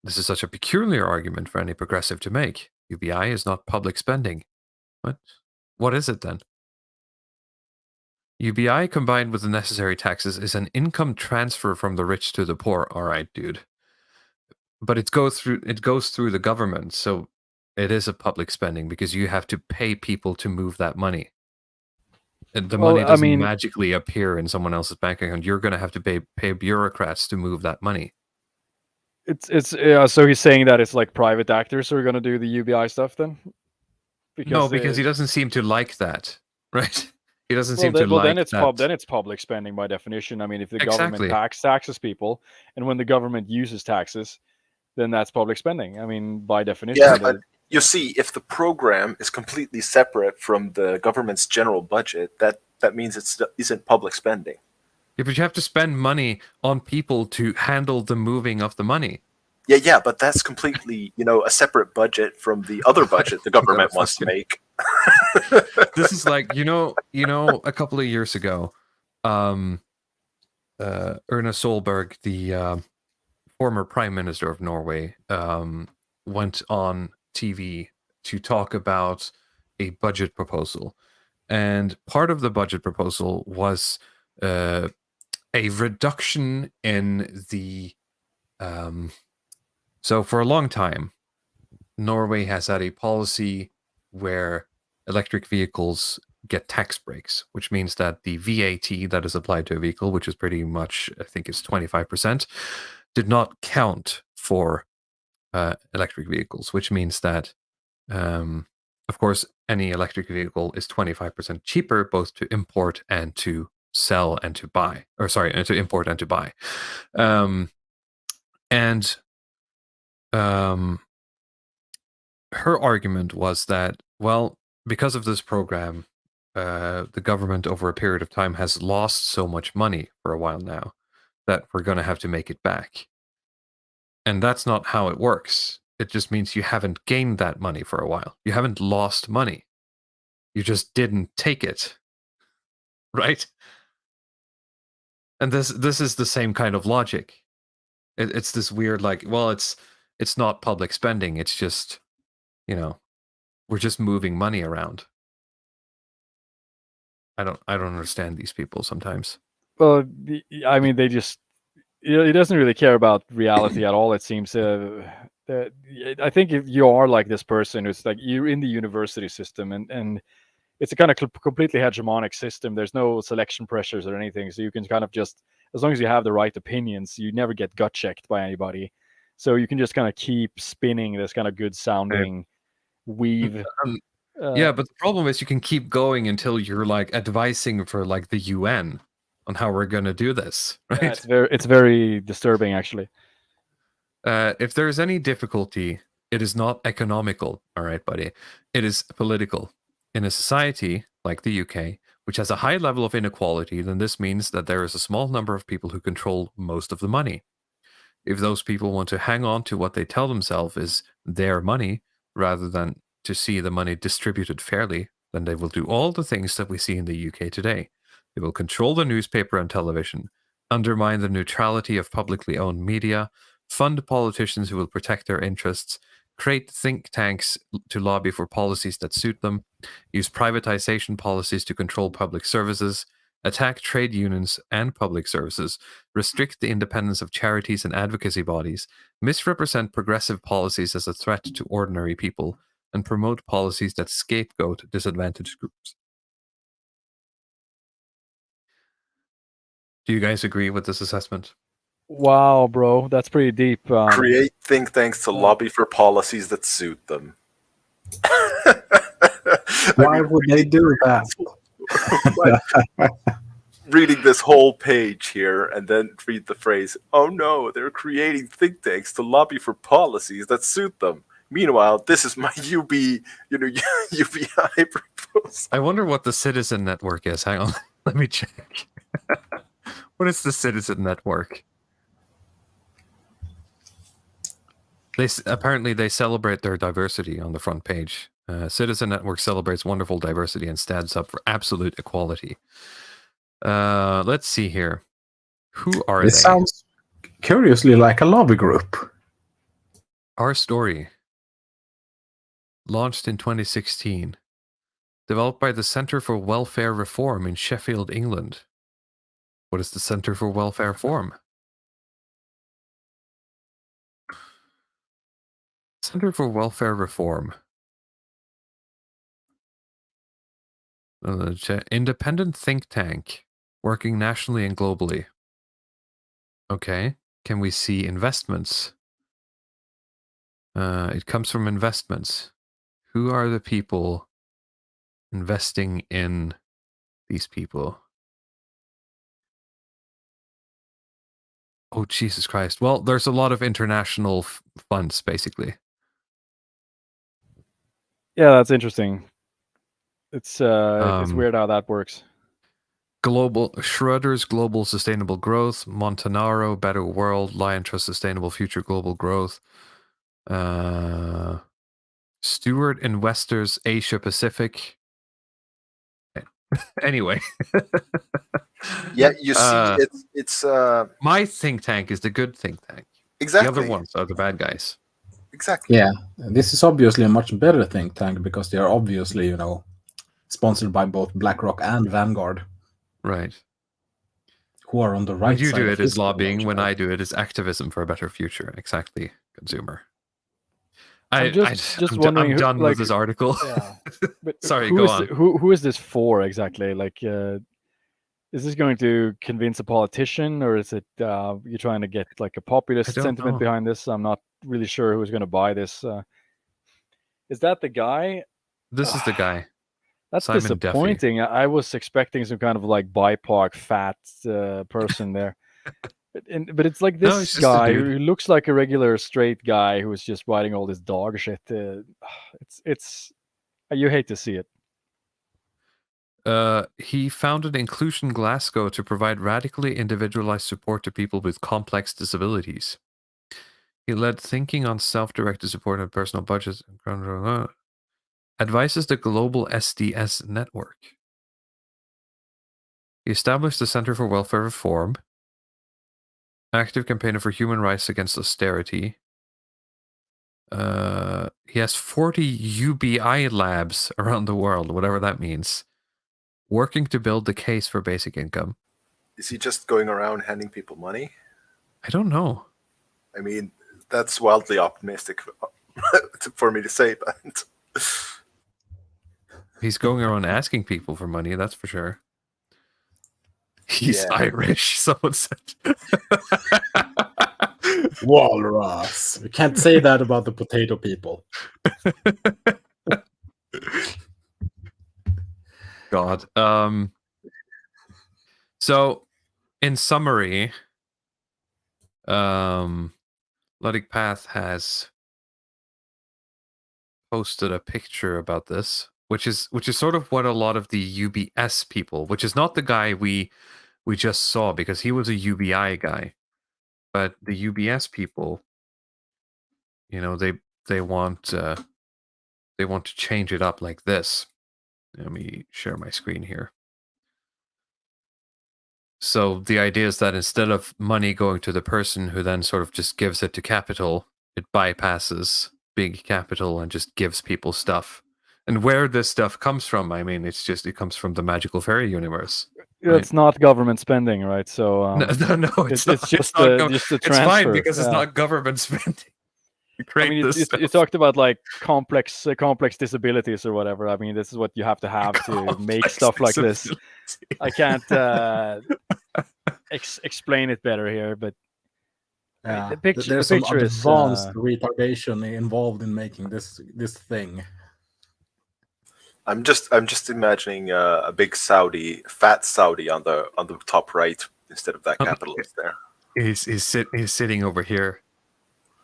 This is such a peculiar argument for any progressive to make. UBI is not public spending. What is it then? UBI combined with the necessary taxes is an income transfer from the rich to the poor. All right, dude. But it goes through the government, so it is a public spending because you have to pay people to move that money. And the money doesn't magically appear in someone else's bank account. You're going to have to pay bureaucrats to move that money. So he's saying that it's like private actors who are going to do the UBI stuff then? Because he doesn't seem to like that, right? He doesn't seem to like that. Then it's public spending by definition. I mean, if the government taxes people, and when the government uses taxes, then that's public spending. I mean, by definition. Yeah, but you see, if the program is completely separate from the government's general budget, that means it isn't public spending. Yeah, but you have to spend money on people to handle the moving of the money. Yeah, but that's completely, a separate budget from the other budget the government wants to make. This is like, a couple of years ago, Erna Solberg, the former prime minister of Norway, went on TV to talk about a budget proposal. And part of the budget proposal was a reduction in the... So for a long time, Norway has had a policy where electric vehicles get tax breaks, which means that the VAT that is applied to a vehicle, which is pretty much, I think it's 25%, did not count for electric vehicles, which means that, of course, any electric vehicle is 25% cheaper, both to import and to sell and to buy, to import and to buy. Her argument was that, well, because of this program, the government over a period of time has lost so much money for a while now that we're going to have to make it back. And that's not how it works. It just means you haven't gained that money for a while. You haven't lost money. You just didn't take it. Right? And this is the same kind of logic. It's this weird, like, well, it's not public spending. It's just, we're just moving money around. I don't understand these people sometimes. Well, I mean, they just, it doesn't really care about reality at all. It seems. I think if you are like this person who's like, you're in the university system, and it's a kind of completely hegemonic system. There's no selection pressures or anything, so you can kind of just, as long as you have the right opinions, you never get gut checked by anybody. So you can just kind of keep spinning this kind of good sounding weave. Yeah, but the problem is you can keep going until you're like advising for like the UN on how we're going to do this. Right? Yeah, it's very disturbing, actually. If there's any difficulty, it is not economical. All right, buddy. It is political. In a society like the UK, which has a high level of inequality, then this means that there is a small number of people who control most of the money. If those people want to hang on to what they tell themselves is their money, rather than to see the money distributed fairly, then they will do all the things that we see in the UK today. They will control the newspaper and television, undermine the neutrality of publicly owned media, fund politicians who will protect their interests, create think tanks to lobby for policies that suit them, use privatization policies to control public services, attack trade unions and public services, restrict the independence of charities and advocacy bodies, misrepresent progressive policies as a threat to ordinary people, and promote policies that scapegoat disadvantaged groups. Do you guys agree with this assessment? Wow, bro, that's pretty deep. Create think tanks to lobby for policies that suit them. Why would they do that? Reading this whole page here and then read the phrase, oh no, they're creating think tanks to lobby for policies that suit them. Meanwhile, this is my UBI proposal. I wonder what the Citizen Network is. Hang on, let me check. What is the Citizen Network? Apparently they celebrate their diversity on the front page. Citizen Network celebrates wonderful diversity and stands up for absolute equality. Let's see here. Who are they? This sounds curiously like a lobby group. Our Story. Launched in 2016. Developed by the Centre for Welfare Reform in Sheffield, England. What is the Centre for Welfare Reform? Center for Welfare Reform. Independent think tank working nationally and globally. Okay. Can we see investments? It comes from investments. Who are the people investing in these people? Oh, Jesus Christ. Well, there's a lot of international funds, basically. Yeah, that's interesting. It's weird how that works. Schroders Global Sustainable Growth, Montanaro Better World, Lion Trust Sustainable Future Global Growth, Stewart Investors Asia Pacific. Anyway. Yeah, you see, it's my think tank is the good think tank. Exactly. The other ones are the bad guys. Exactly. Yeah, this is obviously a much better think tank because they are obviously, sponsored by both BlackRock and Vanguard. Right. Who are on the right side. When you side do it is lobbying. When I do it is activism for a better future. Exactly, consumer. I'm just I'm wondering. done like, with this article. Yeah. But Sorry, who go is on. who is this for exactly? Like, is this going to convince a politician, or is it you're trying to get like a populist don't sentiment know. behind this? I'm not really sure who's going to buy this. Is that the guy? This is the guy. That's Simon disappointing. I was expecting some kind of like BIPOC fat person there. But it's like No, this he's just a guy dude. who looks like a regular straight guy who's just writing all this dog shit. It's you hate to see it. He founded Inclusion Glasgow to provide radically individualized support to people with complex disabilities. He led thinking on self-directed support and personal budgets. Advises the global SDS network. He established the Center for Welfare Reform. Active campaigner for human rights against austerity. He has 40 UBI labs around the world, whatever that means, working to build the case for basic income. Is he just going around handing people money? I don't know. I mean, that's wildly optimistic for me to say, but He's going around asking people for money, that's for sure. He's Yeah. Irish, someone said. Walrus. We can't say that about the potato people. God. So, in summary, Ludwig Path has posted a picture about this, which is sort of what a lot of the UBS people, which is not the guy we just saw because he was a UBI guy, but the UBS people, you know, they want to change it up like this. Let me share my screen here. So the idea is that instead of money going to the person who then sort of just gives it to capital, it bypasses big capital and just gives people stuff. And where this stuff comes from, I mean, it comes from the magical fairy universe. It's not government spending, right? So No, it's not. just not just a it's transfer. fine because it's Yeah. not government spending. You I create mean, this you stuff. talked about like complex disabilities or whatever. I mean, this is what you have to make Complex stuff like this. disability. I can't explain it better here, but Yeah, the picture, there's the some picture is advanced retardation involved in making this thing. I'm just imagining a big fat Saudi on the top right instead of that capitalist there. He's sitting over here,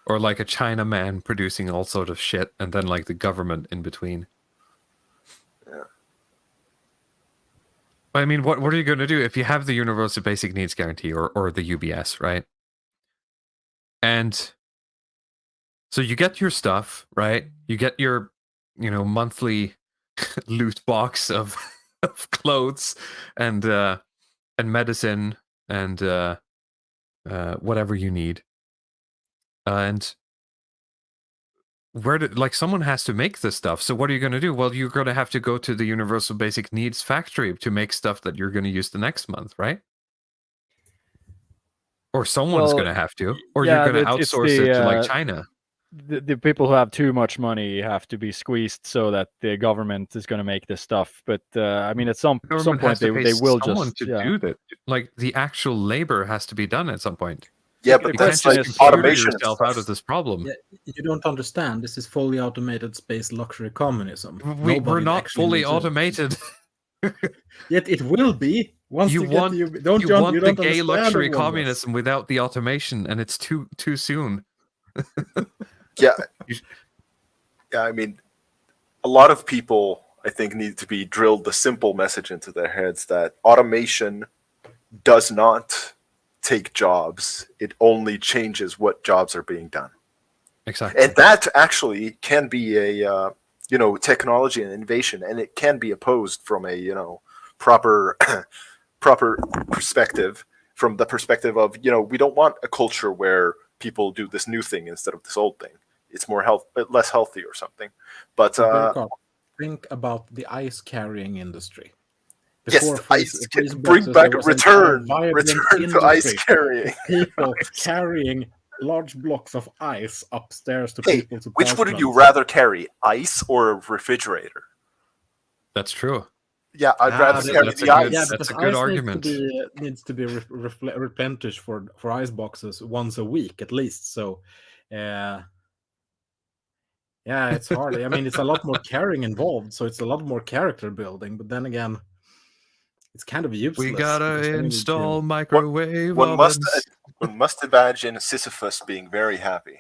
or like a China man producing all sort of shit, and then like the government in between. Yeah. I mean, what are you going to do if you have the Universal Basic Needs Guarantee or the UBS, right? And so you get your stuff, right? You get your, monthly loot box of clothes and medicine and whatever you need. And someone has to make this stuff. So what are you going to do? Well, you're going to have to go to the Universal Basic Needs factory to make stuff that you're going to use the next month, right? Or someone's going to have to, or you're going to outsource it to like China. The people who have too much money have to be squeezed so that the government is going to make this stuff. But I mean, at some point they will just do that. Like the actual labor has to be done at some point. Yeah, but that's like automation yourself out of this problem. Yeah, you don't understand. This is fully automated space luxury communism. We're not fully automated. Yet it will be. Once you want the gay luxury communism without the automation, and it's too soon. Yeah. I mean, a lot of people, I think, need to be drilled the simple message into their heads that automation does not take jobs. It only changes what jobs are being done. Exactly. And that actually can be a technology and innovation, and it can be opposed from a proper perspective, from the perspective of we don't want a culture where people do this new thing instead of this old thing. It's more less healthy or something. But think about the ice carrying industry. Return to ice carrying. People carrying large blocks of ice upstairs to Hey, people to which would you parchment. rather carry, ice or a refrigerator? That's true. Yeah, I'd rather carry that's the a good- ice. that's because a good ice argument. needs to be replenished for ice boxes once a week at least. So, yeah, it's hard. I mean, it's a lot more carrying involved, so it's a lot more character building. But then again, it's kind of useless. We gotta because then you need install to- microwave One ovens. must imagine Sisyphus being very happy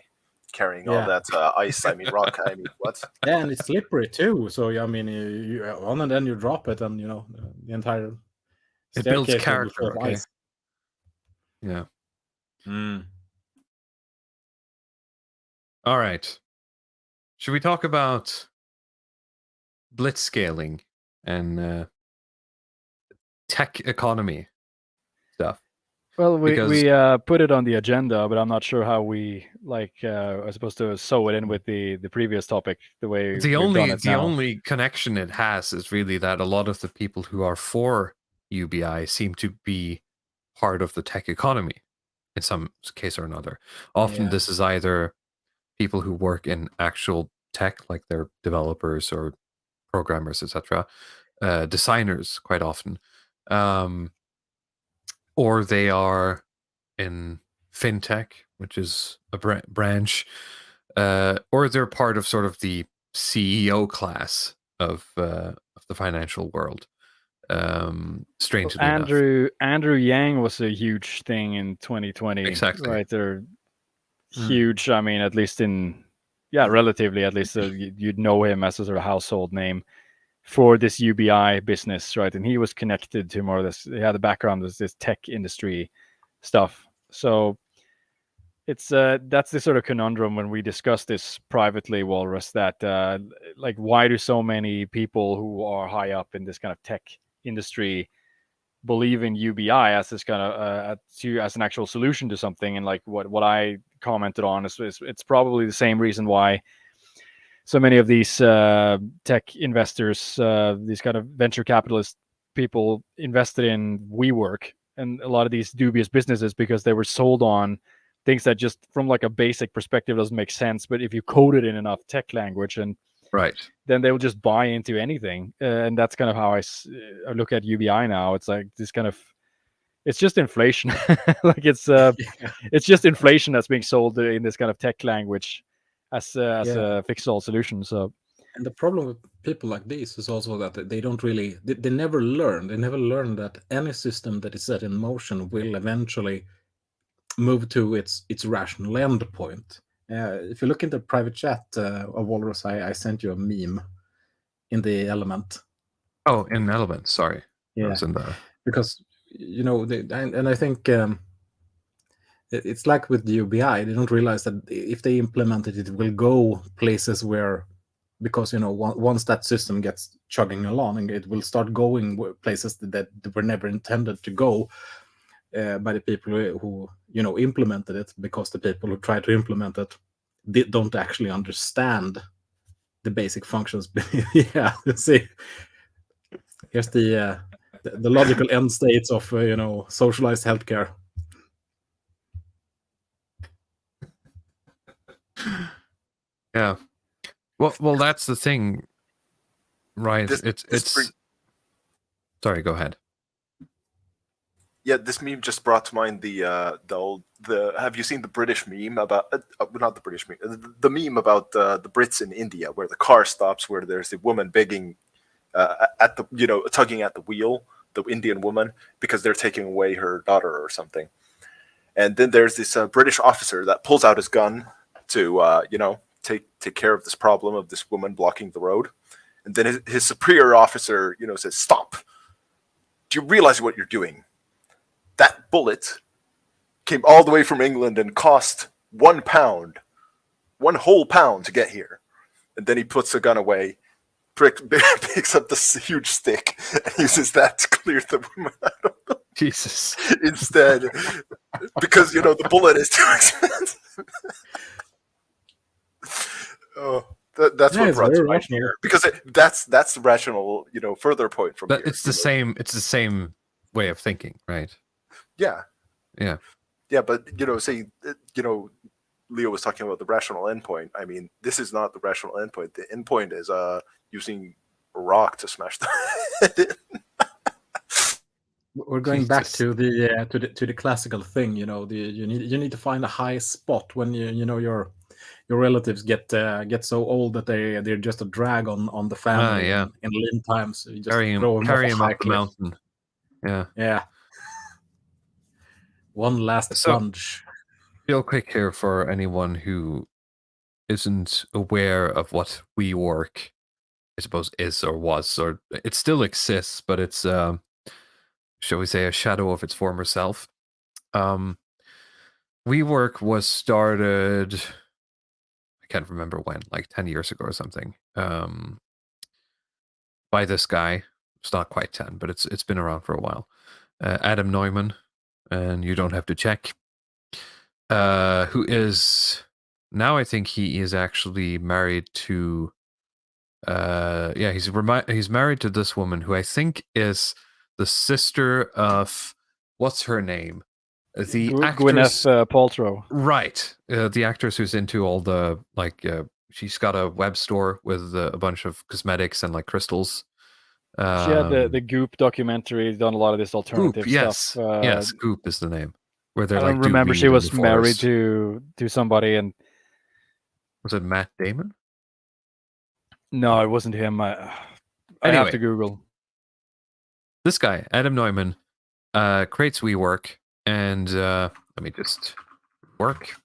carrying all Yeah. that ice. I mean, rock. I mean, what? Yeah, and it's slippery too. So I mean, you on and then you drop it, and the entire It builds staircase will be full character, of okay? ice. Yeah. Mm. All right. Should we talk about blitzscaling and tech economy stuff? Well, we Because- put it on the agenda, but I'm not sure how we are supposed to sew it in with the previous topic. The way the we've done it the now. only connection it has is really that a lot of the people who are for UBI seem to be part of the tech economy in some case or another. Often Yeah. this is either people who work in actual tech, like they're developers or programmers, etc., designers quite often, or they are in fintech, which is a branch, or they're part of sort of the CEO class of the financial world. Strangely enough, Andrew Yang was a huge thing in 2020. Exactly. Right, they're huge. I mean, at least relatively, at least you'd know him as a sort of household name for this UBI business, right? And he was connected to more of this. He had the background of this tech industry stuff. So it's that's the sort of conundrum when we discuss this privately, Walrus, that like, why do so many people who are high up in this kind of tech industry believe in UBI as this kind of as an actual solution to something? And like what I commented on is it's probably the same reason why so many of these tech investors, these kind of venture capitalist people, invested in WeWork and a lot of these dubious businesses, because they were sold on things that just from like a basic perspective doesn't make sense. But if you code it in enough tech language, and right, then they will just buy into anything. And that's kind of how I look at UBI now. It's like this kind of, it's just inflation. Like it's just inflation that's being sold in this kind of tech language as a fix-all solution. So, and the problem with people like this is also that they don't really, they never learn. They never learn that any system that is set in motion will eventually move to its rational endpoint. If you look in the private chat of Walrus, I sent you a meme in the element. Oh, in Element, sorry. Yeah, was in the... because and I think it's like with the UBI, they don't realize that if they implement it, it will go places where, because once that system gets chugging along, it will start going places that were never intended to go by the people who implemented it, because the people who try to implement it don't actually understand the basic functions. Yeah, see, here's the logical end states of socialized healthcare. Yeah. Well, that's the thing, right? Sorry, go ahead. Yeah, this meme just brought to mind the have you seen the British meme about not the British meme, the meme about the Brits in India, where the car stops, where there's a woman begging at the tugging at the wheel, the Indian woman, because they're taking away her daughter or something. And then there's this British officer that pulls out his gun to take care of this problem of this woman blocking the road. And then his superior officer says, "Stop. Do you realize what you're doing? That bullet came all the way from England and cost £1, one whole pound to get here." And then he puts the gun away, picks up this huge stick, and uses that to clear the woman out of the Jesus. instead, because the bullet is too expensive. Oh, that's what brought to mind here, because that's the rational further point from but here. It's the same way of thinking, right? Yeah, Yeah, but say Leo was talking about the rational endpoint. I mean, this is not the rational endpoint. The endpoint is using a rock to smash the. We're going back Jesus. to the classical thing. You need to find a high spot when your relatives get so old that they're just a drag on the family yeah. in lean times. So you just Carry throw them off him a high up the cliff. mountain. Yeah. Yeah. One last So- plunge. Real quick here for anyone who isn't aware of what WeWork, I suppose, is or was, or it still exists, but it's, shall we say, a shadow of its former self. WeWork was started, I can't remember when, like 10 years ago or something, by this guy. It's not quite 10, but it's been around for a while. Adam Neumann, and you don't have to check. Who is now? I think he is actually married to. He's married to this woman who I think is the sister of what's her name, the actress Gwyneth Paltrow. right? The actress who's into all the she's got a web store with a bunch of cosmetics and like crystals. She had the Goop documentary, done a lot of this alternative Goop, yes, stuff. yes, Goop is the name. Where they're I like, remember do she weed was in the married forest. to somebody, and Was it Matt Damon? no, it wasn't him. I Anyway. have to Google. This guy, Adam Neumann, creates WeWork, and let me just work.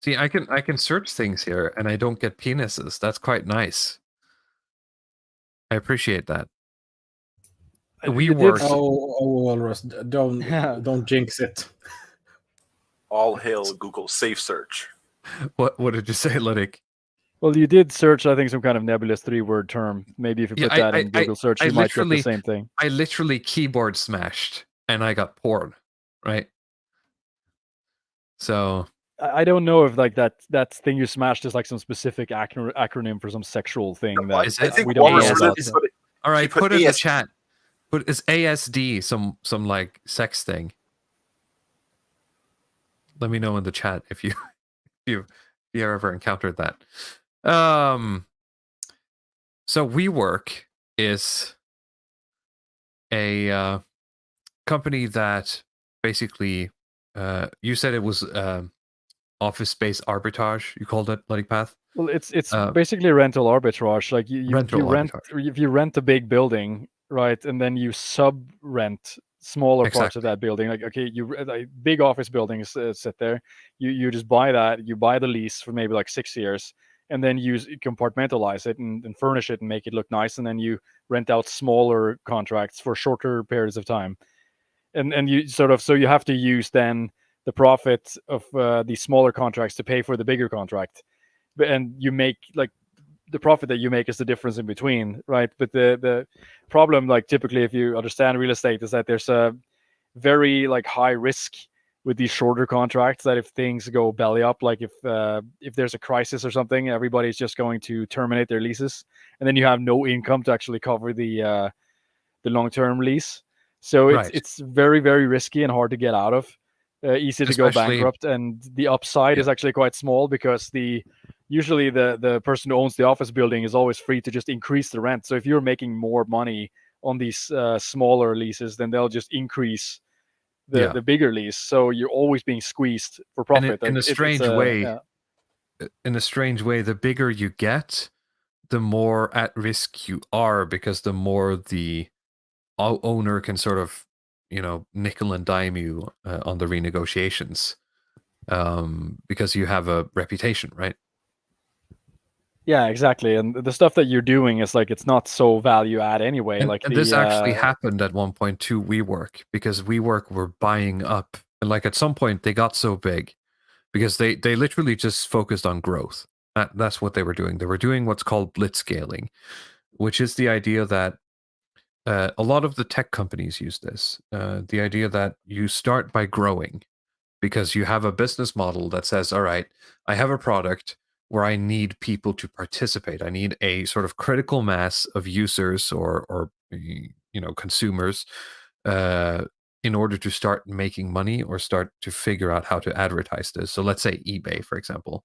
See, I can search things here, and I don't get penises. That's quite nice. I appreciate that. WeWork. Walrus, don't jinx it. All hail Google Safe Search. What did you say, Lydic? Well, you did search, I think, some kind of nebulous 3-word term. Maybe if you put that in Google search, you might get the same thing. I literally keyboard smashed, and I got porn, right? So I don't know if like that thing you smashed is like some specific acronym for some sexual thing that I think we don't know about. All right, put in the chat. But is ASD some like sex thing? Let me know in the chat if you ever encountered that. So WeWork is a company that basically you said it was office space arbitrage. You called it, Bloody Path? Well, it's basically rental arbitrage. Like if you rent a big building, right, and then you sub-rent smaller parts of that building. Like, okay, big office buildings sit there. You just buy that. You buy the lease for maybe like 6 years, and then you compartmentalize it and furnish it and make it look nice, and then you rent out smaller contracts for shorter periods of time. And you so you have to use then the profit of these smaller contracts to pay for the bigger contract. And you make like the profit that you make is the difference in between, right? But the problem, like typically if you understand real estate, is that there's a very like high risk with these shorter contracts, that if things go belly up, like if there's a crisis or something, everybody's just going to terminate their leases, and then you have no income to actually cover the long-term lease. So it's very, very risky and hard to get out of. Easy to go bankrupt, and the upside is actually quite small because usually the person who owns the office building is always free to just increase the rent. So if you're making more money on these smaller leases, then they'll just increase the bigger lease. So you're always being squeezed for profit. In a strange way, the bigger you get, the more at risk you are, because the more the owner can sort of nickel and dime you on the renegotiations, because you have a reputation, right? Yeah, exactly. And the stuff that you're doing is like, it's not so value add anyway. And this actually happened at one point to WeWork, because WeWork were buying up, and like at some point they got so big because they literally just focused on growth. That's what they were doing. They were doing what's called blitzscaling, which is the idea that a lot of the tech companies use this. The idea that you start by growing because you have a business model that says, all right, I have a product where I need people to participate. I need a sort of critical mass of users or consumers in order to start making money or start to figure out how to advertise this. So let's say eBay, for example.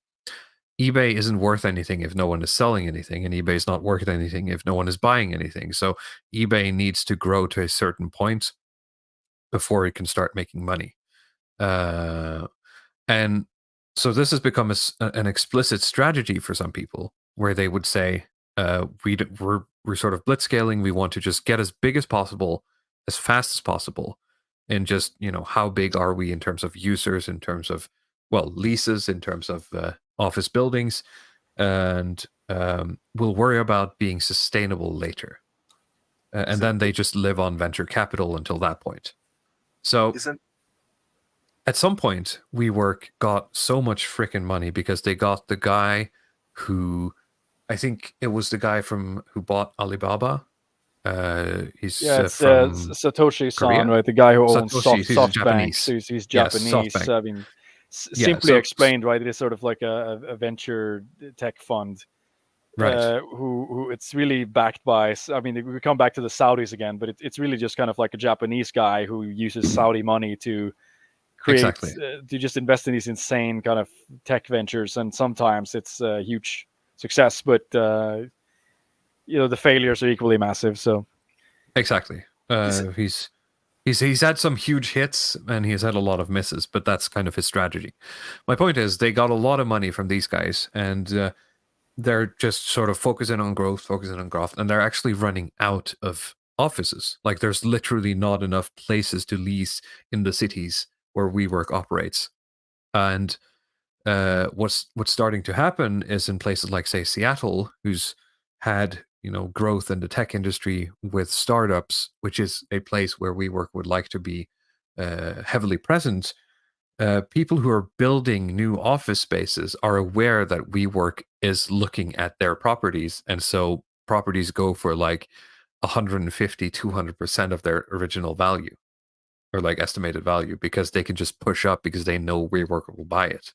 eBay isn't worth anything if no one is selling anything, and eBay is not worth anything if no one is buying anything. So eBay needs to grow to a certain point before it can start making money. And so this has become an explicit strategy for some people, where they would say, we're sort of blitzscaling. We want to just get as big as possible, as fast as possible, and just, how big are we in terms of users, in terms of, leases, in terms of office buildings, and we'll worry about being sustainable later. And then they just live on venture capital until that point. So at some point, WeWork got so much freaking money because they got the guy who, I think it was the guy who bought Alibaba. He's from Satoshi-san, right? The guy who owns SoftBank. So he's Japanese. Yes, I mean, simply explained, right? It is sort of like a venture tech fund, right? Who it's really backed by. I mean, we come back to the Saudis again, but it's really just kind of like a Japanese guy who uses Saudi money to create, to just invest in these insane kind of tech ventures, and sometimes it's a huge success, but the failures are equally massive. So exactly, he's had some huge hits and he's had a lot of misses, but that's kind of his strategy. My point is, they got a lot of money from these guys, and they're just sort of focusing on growth, and they're actually running out of offices. Like, there's literally not enough places to lease in the cities where WeWork operates. And what's starting to happen is in places like, say, Seattle, who's had growth in the tech industry with startups, which is a place where WeWork would like to be heavily present. People who are building new office spaces are aware that WeWork is looking at their properties, and so properties go for like 150, 200% of their original value, or like estimated value, because they can just push up because they know WeWork will buy it.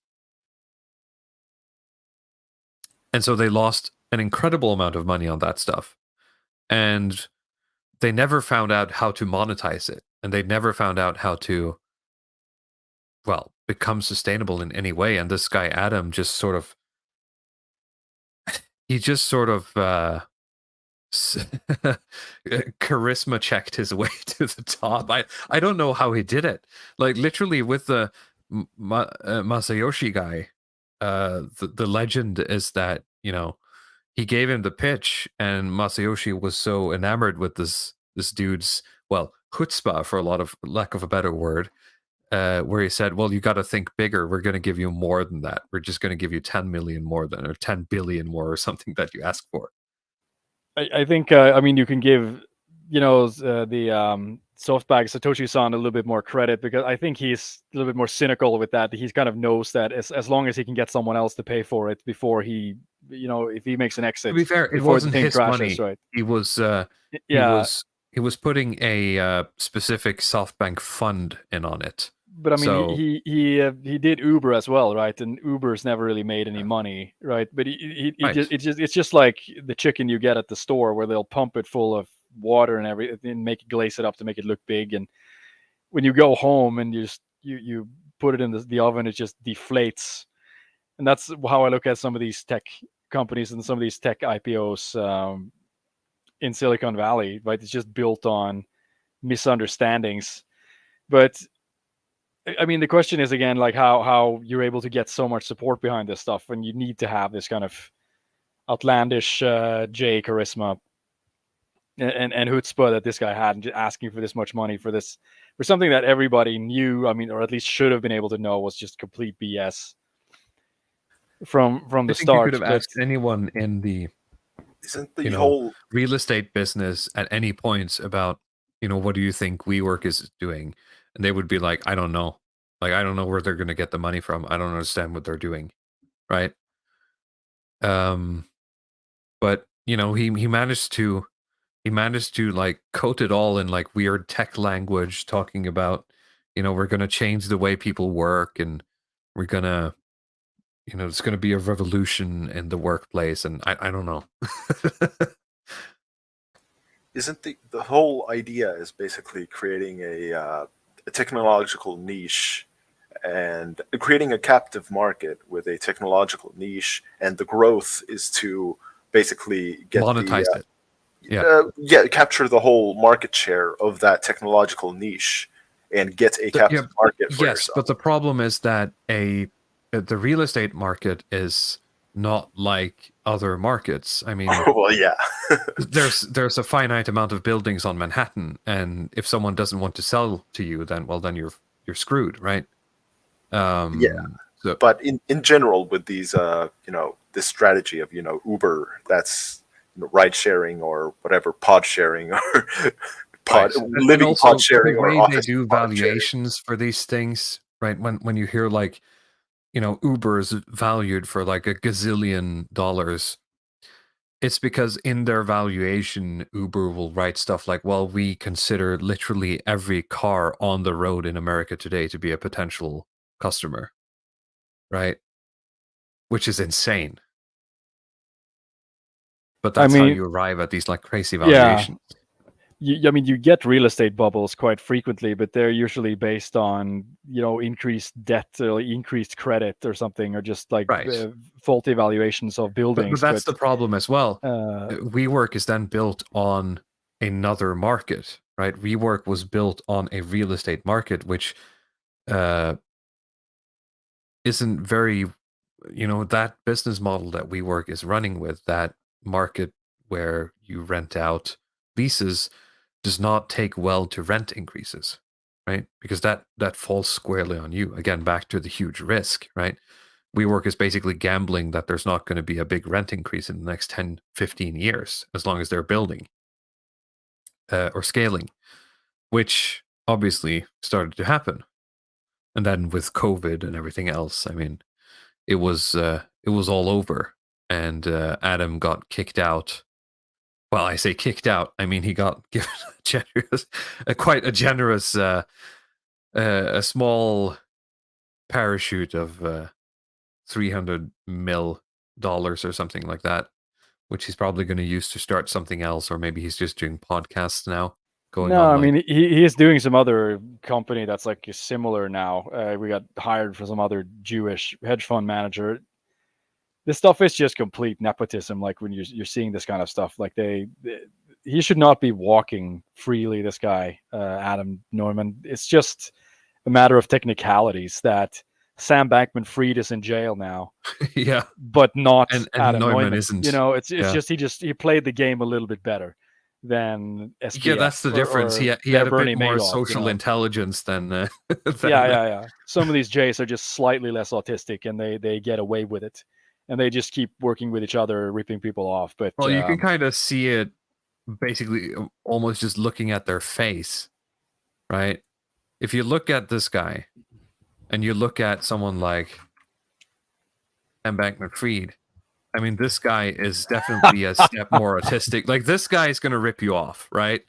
And so they lost an incredible amount of money on that stuff, and they never found out how to monetize it, and they never found out how to become sustainable in any way. And this guy Adam just sort of charisma checked his way to the top. I don't know how he did it. Like, literally, with the Masayoshi guy, the legend is that he gave him the pitch, and Masayoshi was so enamored with this dude's chutzpah, for lack of a better word, where he said, well, you got to think bigger. We're going to give you more than that. We're just going to give you 10 million more than, or 10 billion more, or something that you ask for. I think, you can give, the SoftBank Satoshi-san a little bit more credit, because I think he's a little bit more cynical with that. He kind of knows that as long as he can get someone else to pay for it before he, if he makes an exit. To be fair, it wasn't his money. Right? He was, he was putting a specific SoftBank fund in on it. But he did Uber as well, right? And Uber's never really made any money, right? But it's just like the chicken you get at the store, where they'll pump it full of water and everything, and glaze it up to make it look big. And when you go home and you put it in the oven, it just deflates. And that's how I look at some of these tech companies and some of these tech IPOs in Silicon Valley, right? It's just built on misunderstandings. But the question is, again, like how you're able to get so much support behind this stuff, and you need to have this kind of outlandish J charisma and chutzpah that this guy had, and just asking for this much money for something that everybody knew, or at least should have been able to know, was just complete BS from the start. You could have asked anyone in the whole real estate business at any point about, what do you think WeWork is doing? And they would be like, I don't know. Like, I don't know where they're going to get the money from. I don't understand what they're doing. Right. But, he managed to like coat it all in like weird tech language, talking about, we're going to change the way people work, and we're going to, it's going to be a revolution in the workplace. And I don't know. Isn't the whole idea is basically creating technological niche and creating a captive market with a technological niche, and the growth is to basically get monetize it. capture the whole market share of that technological niche and get a captive market for yourself. But the problem is that the real estate market is not like other markets. I mean, well, yeah. there's a finite amount of buildings on Manhattan, and if someone doesn't want to sell to you, then you're screwed, right? So, but in general, with these this strategy of Uber, that's ride sharing or whatever, pod sharing or living pod sharing, the way or they do valuations for these things, right? When you hear like Uber's valued for like $1 gazillion, it's because in their valuation, Uber will write stuff like, well, we consider literally every car on the road in America today to be a potential customer, right? Which is insane. But that's how you arrive at these like crazy valuations. I mean, you get real estate bubbles quite frequently, but they're usually based on, increased debt or increased credit or something, or just like faulty valuations of buildings. But that's the problem as well. WeWork is then built on another market, right? WeWork was built on a real estate market, which isn't very, that business model that WeWork is running with, that market where you rent out leases, does not take well to rent increases, right? Because that falls squarely on you. Again, back to the huge risk, right? WeWork is basically gambling that there's not going to be a big rent increase in the next 10, 15 years, as long as they're building or scaling, which obviously started to happen. And then with COVID and everything else, I mean, it was all over, and Adam got kicked out. Well, I say kicked out. I mean, he got given quite a generous, a small parachute of $300 million or something like that, which he's probably going to use to start something else, or maybe he's just doing podcasts now. I mean, he is doing some other company that's like similar now. We got hired for some other Jewish hedge fund manager. This stuff is just complete nepotism. Like when you're seeing this kind of stuff, like he should not be walking freely. This guy, Adam Neumann. It's just a matter of technicalities that Sam Bankman-Fried is in jail now. Yeah, but not and Adam Neumann isn't. It's just he played the game a little bit better than SBF. Yeah, that's the difference. He had a bit more social intelligence than. Yeah. Some of these Jays are just slightly less autistic, and they get away with it. And they just keep working with each other, ripping people off. But you can kind of see it, basically, almost just looking at their face, right? If you look at this guy, and you look at someone like Sam Bankman-Fried, I mean, this guy is definitely a step more autistic. Like, this guy is going to rip you off, right?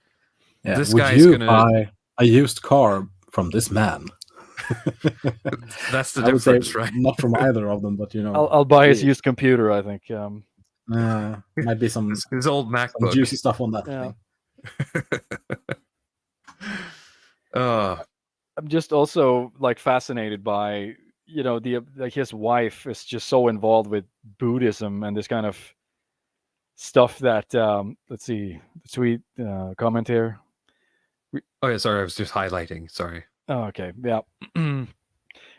Yeah. This Would you buy a used car from this man? That's the difference, right? Not from either of them, but I'll buy his used computer. I think might be some his old MacBook, some juicy stuff on that thing. I'm just also like fascinated by his wife is just so involved with Buddhism and this kind of stuff that let's see the tweet comment here. Oh yeah, sorry, I was just highlighting. Sorry. Oh, okay, yeah.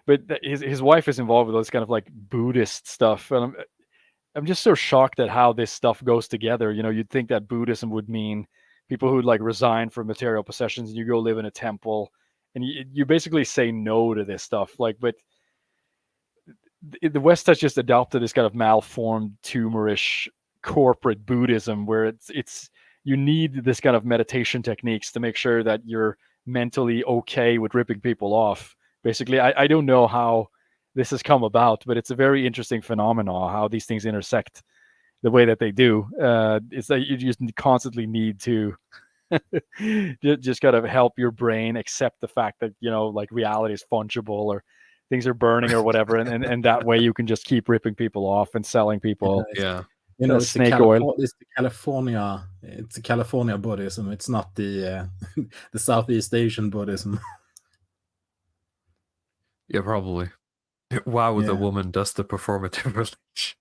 But his wife is involved with all this kind of like Buddhist stuff, and I'm just so shocked at how this stuff goes together. You'd think that Buddhism would mean people who like resign from material possessions and you go live in a temple, and you basically say no to this stuff. Like, but the West has just adopted this kind of malformed, tumorish corporate Buddhism where it's you need this kind of meditation techniques to make sure that you're mentally okay with ripping people off. Basically, I don't know how this has come about, but it's a very interesting phenomenon how these things intersect the way that they do. It's that you just constantly need to just kind of help your brain accept the fact that like reality is fungible or things are burning or whatever, and that way you can just keep ripping people off and selling people. Yeah. It's snake oil. It's the California Buddhism. It's not the the Southeast Asian Buddhism. Yeah, probably. Wow, the Yeah. woman does the performative relation.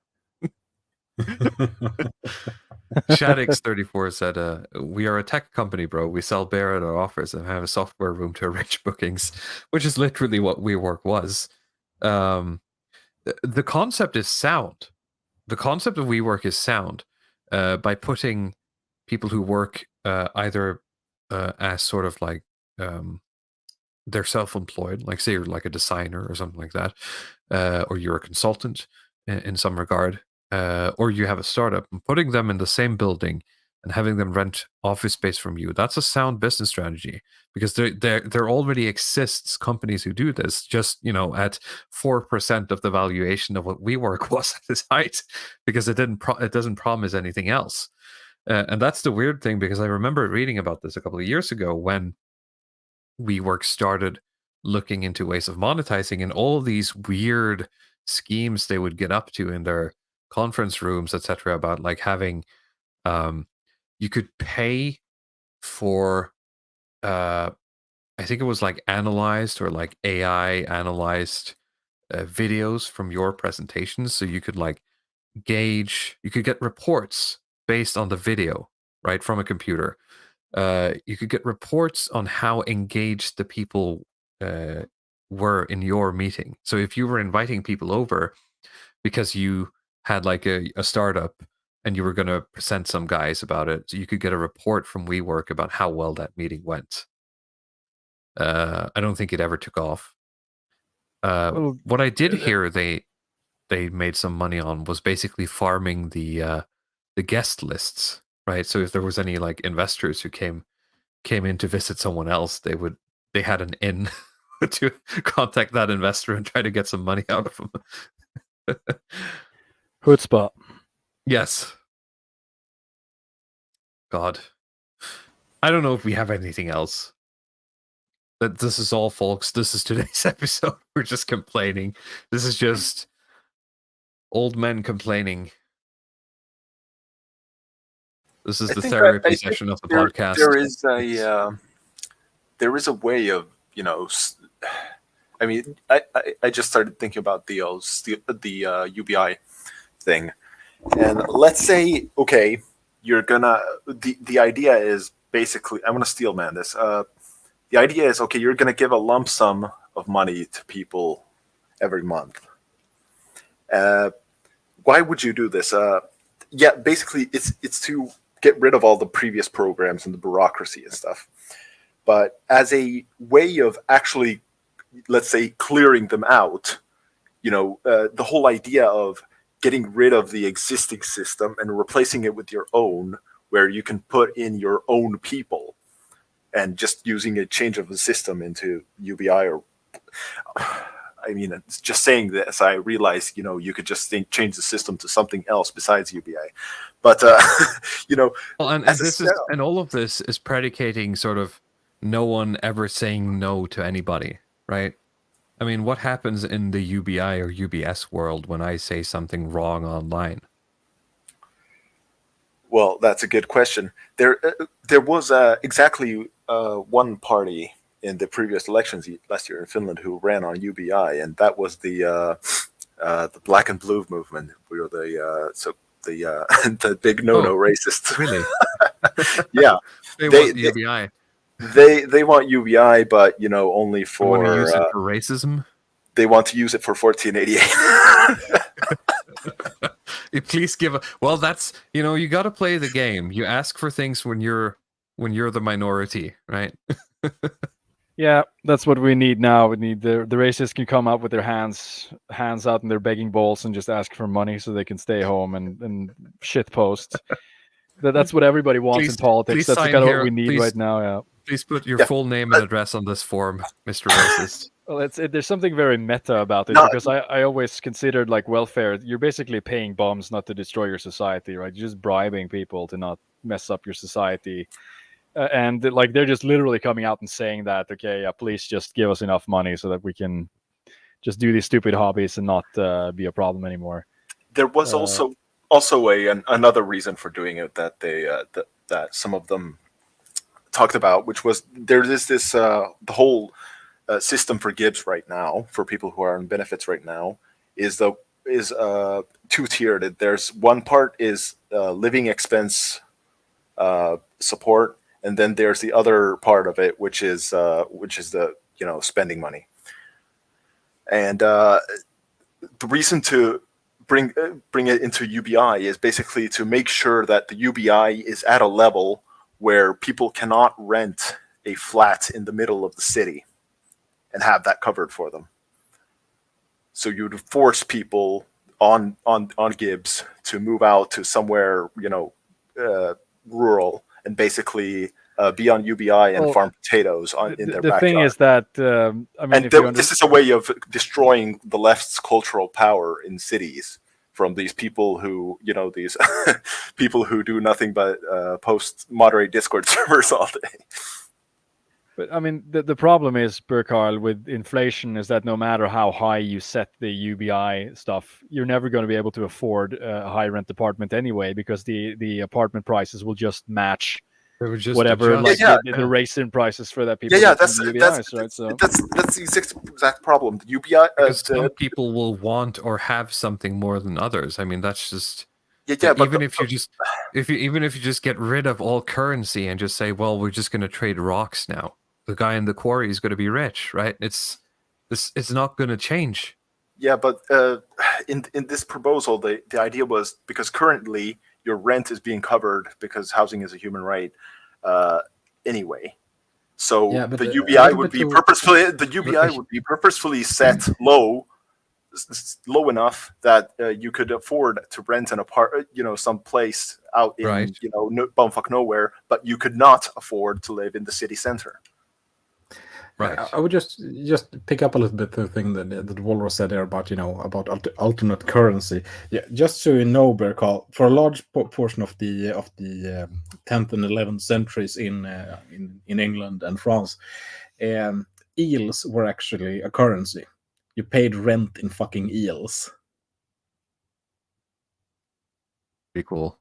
Shaddix34 said, we are a tech company, bro. We sell beer at our offers and have a software room to arrange bookings, which is literally what WeWork was. The concept is sound. The concept of WeWork is sound by putting people who work either as sort of like they're self-employed, like say you're like a designer or something like that, or you're a consultant in some regard, or you have a startup, and putting them in the same building and having them rent office space from you. That's a sound business strategy because there already exists companies who do this, just at 4% of the valuation of what WeWork was at its height, because it doesn't promise anything else. And that's the weird thing, because I remember reading about this a couple of years ago when WeWork started looking into ways of monetizing, and all of these weird schemes they would get up to in their conference rooms, etc., about like having you could pay for I think it was like analyzed or like AI analyzed videos from your presentations, so you could like gauge, you could get reports based on the video, right, from a computer. You could get reports on how engaged the people were in your meeting. So if you were inviting people over because you had like a startup and you were going to present some guys about it, so you could get a report from WeWork about how well that meeting went. I don't think it ever took off. What I did hear they made some money on was basically farming the guest lists, right? So if there was any like investors who came in to visit someone else, they had an in to contact that investor and try to get some money out of them. Chutzpah. Yes. God. I don't know if we have anything else. This is all, folks. This is today's episode. We're just complaining. This is just old men complaining. This is the therapy session of the podcast. There is a way of, I mean, I just started thinking about the UBI thing, and let's say, okay, you're gonna the idea is basically, I'm gonna steel man this. The idea is, okay, you're gonna give a lump sum of money to people every month. Why would you do this? Yeah, basically, it's to get rid of all the previous programs and the bureaucracy and stuff. But as a way of actually, let's say, clearing them out, the whole idea of getting rid of the existing system and replacing it with your own, where you can put in your own people, and just using a change of the system into UBI or... I mean, it's just saying this, I realize, you could just change the system to something else besides UBI. But, well, and all of this is predicating sort of no one ever saying no to anybody, right? I mean, what happens in the UBI or UBS world when I say something wrong online? Well, that's a good question. There was exactly one party in the previous elections last year in Finland who ran on UBI, and that was the Black and Blue movement. We were the big no racists. Really? Yeah, they want UBI. They want UBI, but only for. They want to use it for racism. They want to use it for 1488. Please give well, that's you got to play the game. You ask for things when you're the minority, right? Yeah, that's what we need now. We need the racists can come up with their hands out and their begging bowls and just ask for money so they can stay home and shit post. That's what everybody wants in politics. That's kind of what we need right now. Yeah. Please put your full name and address on this form, Mr. Racist. Well, there's something very meta about it, because I always considered like welfare. You're basically paying bombs not to destroy your society, right? You're just bribing people to not mess up your society. And like they're just literally coming out and saying that, okay, yeah, please just give us enough money so that we can just do these stupid hobbies and not be a problem anymore. There was also another reason for doing it that they that some of them talked about, which was there is this the whole system for Gibbs right now, for people who are on benefits right now, is two-tiered. There's one part is living expense support, and then there's the other part of it, which is the spending money. And the reason to bring it into UBI is basically to make sure that the UBI is at a level where people cannot rent a flat in the middle of the city and have that covered for them. So you'd force people on Gibbs to move out to somewhere, rural, and basically be on UBI and farm potatoes in their backyard. The thing is that, this is a way of destroying the left's cultural power in cities from these people who, these people who do nothing but post moderate Discord servers all day. But I mean, the problem is, Birkarl, with inflation is that no matter how high you set the UBI stuff, you're never going to be able to afford a high rent apartment anyway, because the apartment prices will just match whatever the raise-in prices for that people. That's the exact problem. The UBI because some people will want or have something more than others. I mean, that's just even if you just get rid of all currency and just say, well, we're just going to trade rocks now. The guy in the quarry is going to be rich, right? It's not going to change. Yeah, but in this proposal, the idea was, because currently your rent is being covered because housing is a human right anyway. So the UBI would be purposefully set low enough that you could afford to rent an apartment, some place out in bumfuck nowhere, but you could not afford to live in the city center. Right. I would just pick up a little bit the thing that Walrus said there about about alternate currency. Yeah, just so you know, Birkarl, for a large portion of the 10th and 11th centuries in England and France, eels were actually a currency. You paid rent in fucking eels. Pretty cool.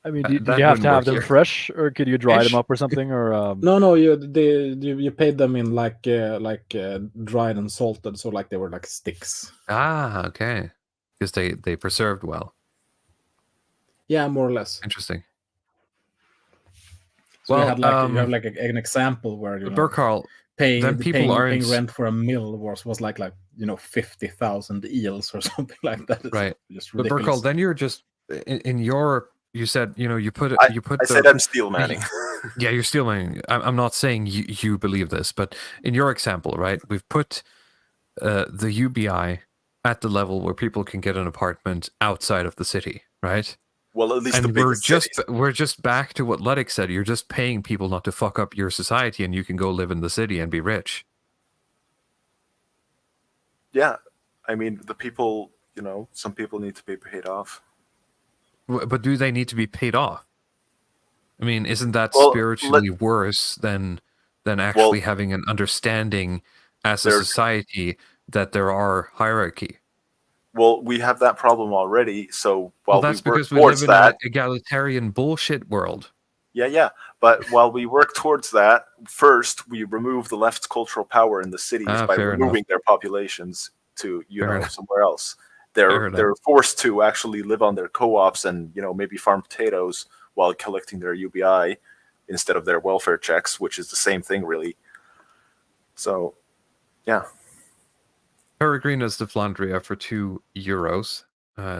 I mean, did you have to have them fresh, or could you dry them up or something? Or No, you paid them in like dried and salted, so like they were like sticks. Ah, okay, because they preserved well. Yeah, more or less. Interesting. So you have like an example where Birkarl, paying rent for a mill was like 50,000 eels or something like that. It's right. Just but Birkarl, then you're just in your. You said you put. I said I'm steel manning. Yeah, you're steel manning. I'm not saying you believe this, but in your example, right? We've put the UBI at the level where people can get an apartment outside of the city, right? Well, at least and the biggest cities. We're just back to what Ludwig said. You're just paying people not to fuck up your society, and you can go live in the city and be rich. Yeah, I mean, the people. Some people need to be paid off. But do they need to be paid off? I mean, isn't that spiritually worse than actually having an understanding as a society that there are hierarchy? Well, we have that problem already. So that's because we live in an egalitarian bullshit world. Yeah. But while we work towards that, first we remove the left's cultural power in the cities by removing their populations to somewhere else. They're forced to actually live on their co-ops and maybe farm potatoes while collecting their UBI instead of their welfare checks, which is the same thing really. So, yeah. Peregrinas de Flandria for €2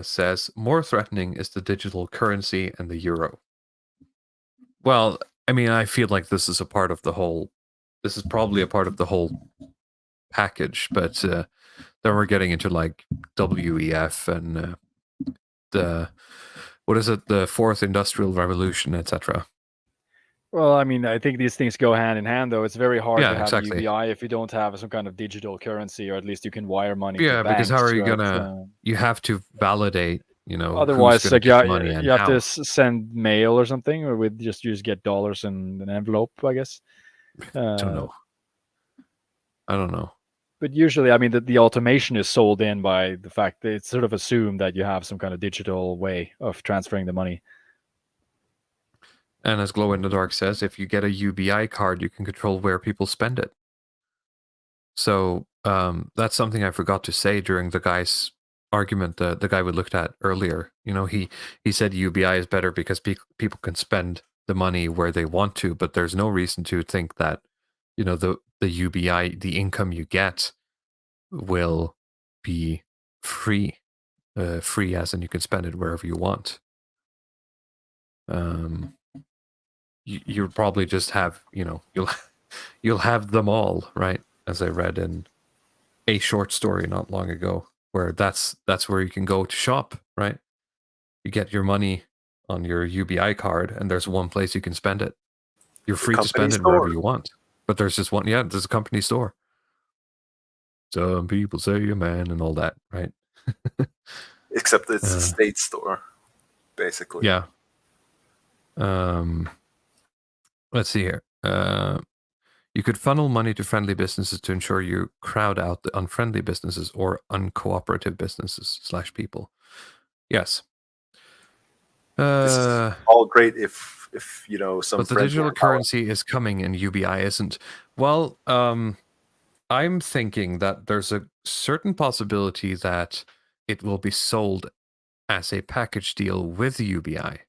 says more threatening is the digital currency and the euro. Well, I mean, I feel like this is a part of the whole. This is probably a part of the whole package, but. Then we're getting into like WEF and the Fourth Industrial Revolution, etc. Well, I mean, I think these things go hand in hand, though. It's very hard to have exactly. UBI if you don't have some kind of digital currency, or at least you can wire money. Yeah, to because banks, how are you gonna? You have to validate, Otherwise, like you have to send mail or something, or with you just get dollars in an envelope, I guess. I don't know. But usually, I mean, the automation is sold in by the fact that it's sort of assumed that you have some kind of digital way of transferring the money. And as Glow in the Dark says, if you get a UBI card, you can control where people spend it. So that's something I forgot to say during the guy's argument. The guy we looked at earlier. He said UBI is better because people can spend the money where they want to, but there's no reason to think that the UBI, the income you get, will be free. Free as in you can spend it wherever you want. You'll probably just have you'll have them all, right? As I read in a short story not long ago, where that's where you can go to shop, right? You get your money on your UBI card, and there's one place you can spend it. You're free to spend it wherever you want, but there's just one. Yeah, there's a company store. Some people say you're a man and all that, right? Except it's a state store, basically. Yeah. Let's see here. You could funnel money to friendly businesses to ensure you crowd out the unfriendly businesses or uncooperative businesses / people. Yes. This is all great if some. But the digital currency is coming and UBI isn't. Well, I'm thinking that there's a certain possibility that it will be sold as a package deal with UBI.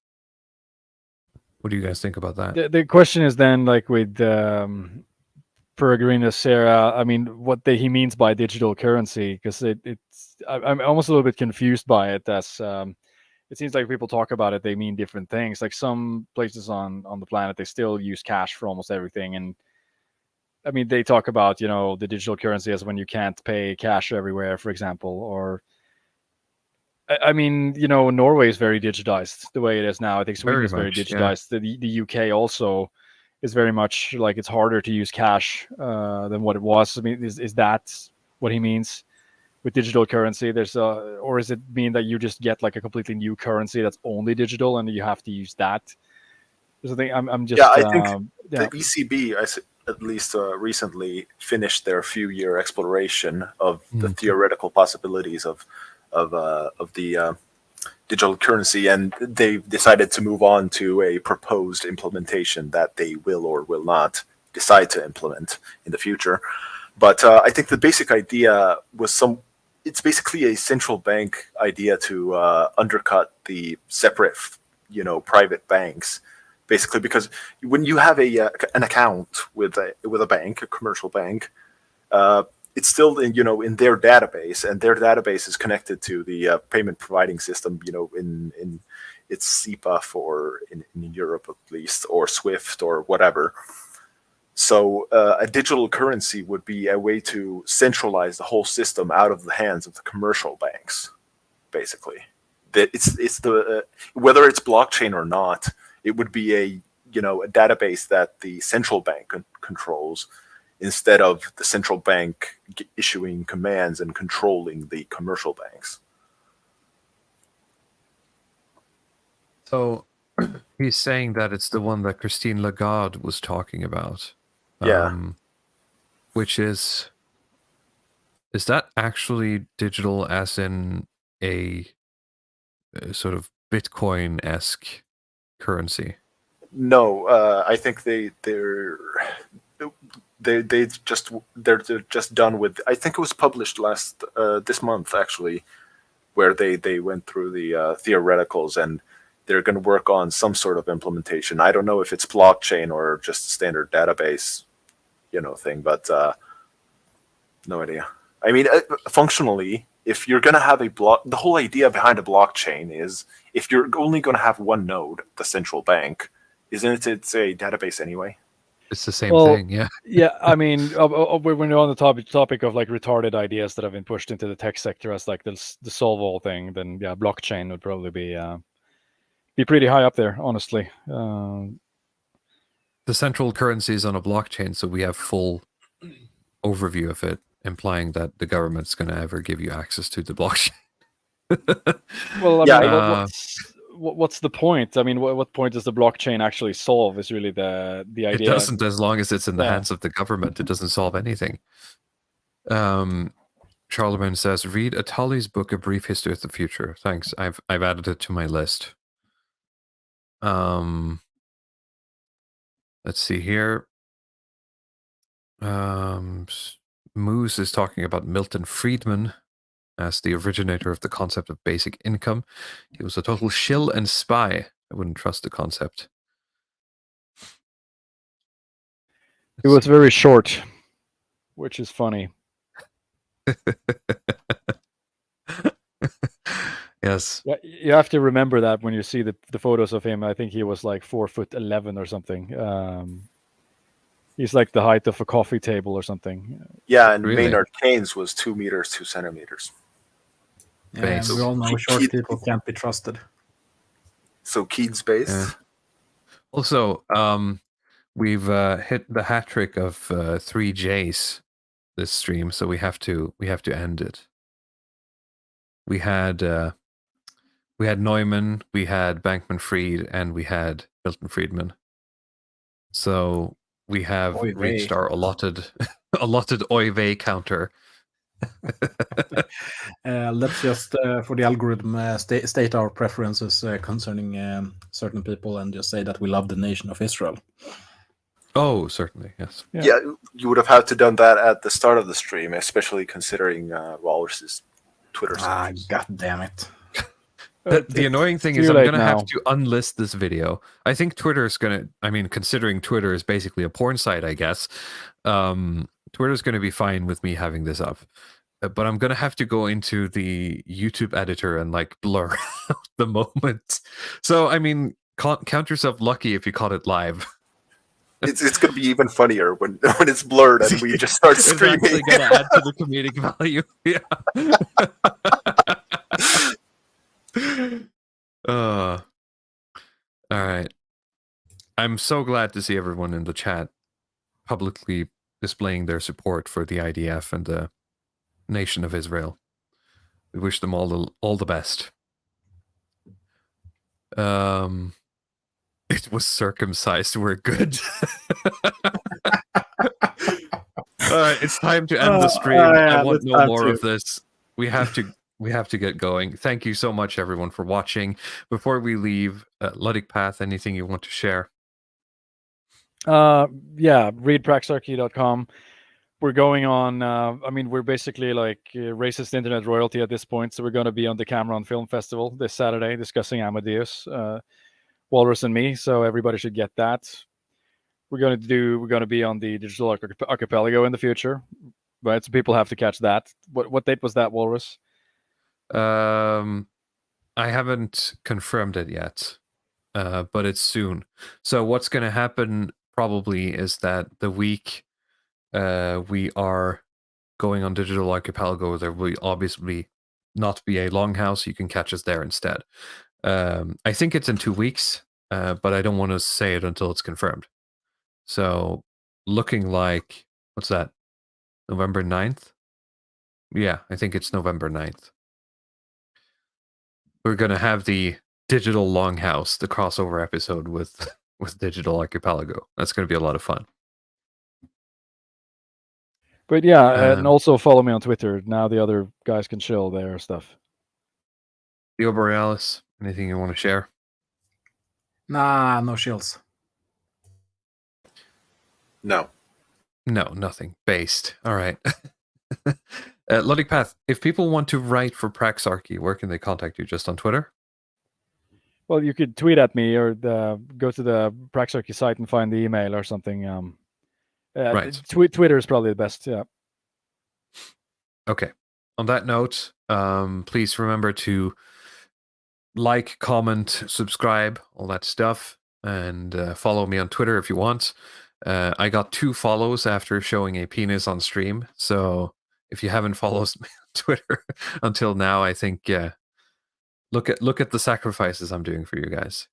What do you guys think about that? The question is then, like with Peregrino Serra, I mean, what he means by digital currency, because I'm almost a little bit confused by it, as it seems like people talk about it, they mean different things. Like some places on the planet, they still use cash for almost everything, and I mean, they talk about the digital currency as when you can't pay cash everywhere, for example, or I mean, Norway is very digitized the way it is now. I think Sweden is very digitized. Yeah. The UK also is very much like it's harder to use cash than what it was. I mean, is that what he means with digital currency? Or does it mean that you just get like a completely new currency that's only digital and you have to use that? There's a thing. I'm just. Yeah, I think the ECB, at least recently, finished their few-year exploration of the theoretical possibilities of the digital currency, and they've decided to move on to a proposed implementation that they will or will not decide to implement in the future. But I think the basic idea was it's basically a central bank idea to undercut the separate, private banks, basically, because when you have an account with a bank, a commercial bank, it's still in their database, and their database is connected to the payment providing system, in its SEPA in Europe at least, or SWIFT or whatever. So a digital currency would be a way to centralize the whole system out of the hands of the commercial banks, basically. That it's whether it's blockchain or not, it would be a database that the central bank controls, instead of the central bank issuing commands and controlling the commercial banks. So he's saying that it's the one that Christine Lagarde was talking about. Yeah. Which is that actually digital as in a sort of Bitcoin-esque currency? No, I think they're just done with. I think it was published this month actually, where they went through the theoreticals, and they're going to work on some sort of implementation. I don't know if it's blockchain or just a standard database, thing, but no idea. I mean, functionally, if you're going to have the whole idea behind a blockchain is if you're only going to have one node, the central bank, isn't it a database anyway? It's the same thing, yeah. Yeah, I mean, when you're on the topic of like retarded ideas that have been pushed into the tech sector as like the solve all thing, then yeah, blockchain would probably be pretty high up there, honestly. The central currency is on a blockchain, so we have full overview of it, implying that the government's going to ever give you access to the blockchain. Well, I mean, what's the point? I mean, what point does the blockchain actually solve? Is really the idea. It doesn't, as long as it's in the hands of the government. It doesn't solve anything. Charlemagne says, read Atali's book, A Brief History of the Future. Thanks. I've added it to my list. Let's see here. Moose is talking about Milton Friedman as the originator of the concept of basic income. He was a total shill and spy. I wouldn't trust the concept. It was very short, which is funny. Yes. Yeah, you have to remember that when you see the photos of him. I think he was like 4'11" or something. He's like the height of a coffee table or something. Yeah, and Really? Maynard Keynes was 2 meters 2 centimeters. Yeah, Base. we all know short people can't be trusted. So Keynes based. Yeah. Also, we've hit the hat trick of 3 J's this stream, so we have to end it. We had Neumann, we had Bankman-Fried, and we had Milton Friedman. So we have Oy reached vey. our allotted oy vey counter. Let's just, for the algorithm, state our preferences concerning certain people and just say that we love the nation of Israel. Oh, certainly, yes. Yeah, you would have had to done that at the start of the stream, especially considering Walrus's Twitter searches. God damn it. The annoying thing too is I'm late going to now. have to unlist this video. I think Twitter's going to, considering Twitter is basically a porn site, I guess, Twitter's going to be fine with me having this up. But I'm going to have to go into the YouTube editor and like blur out the moment. So, count yourself lucky if you caught it live. It's going to be even funnier when it's blurred and we just start screaming. It's actually going to add to the comedic value. Yeah. All right. I'm so glad to see everyone in the chat publicly displaying their support for the IDF and the nation of Israel. We wish them all the best. It was circumcised. We're good. All right, it's time to end the stream. I want no more of this. We have to get going. Thank you so much, everyone, for watching. Before we leave, Luddic Path, anything you want to share? Read praxarchy.com. We're going on. We're basically like racist internet royalty at this point. So we're going to be on the Cameron Film Festival this Saturday discussing Amadeus, Walrus and me. So everybody should get that. We're going to be on the Digital Archipelago in the future, right? So people have to catch that. What date was that, Walrus? I haven't confirmed it yet, but it's soon. So what's going to happen probably is that the week we are going on Digital Archipelago, there will obviously not be a Longhouse. You can catch us there instead. I think it's in 2 weeks, but I don't want to say it until it's confirmed. So looking like, what's that, November 9th? Yeah, I think it's November 9th. We're going to have the Digital Longhouse, the crossover episode with Digital Archipelago. That's going to be a lot of fun. But yeah, and also follow me on Twitter. Now the other guys can chill their stuff. Borealis, anything you want to share? Nah, no shills. No, nothing. Based. All right. Luddic Path, if people want to write for Praxarchy, where can they contact you? Just on Twitter? Well, you could tweet at me or go to the Praxarchy site and find the email or something. Right. Twitter is probably the best. Yeah. Okay. On that note, please remember to like, comment, subscribe, all that stuff, and follow me on Twitter if you want. I got 2 follows after showing a penis on stream, so if you haven't followed me on Twitter until now, I think look at the sacrifices I'm doing for you guys.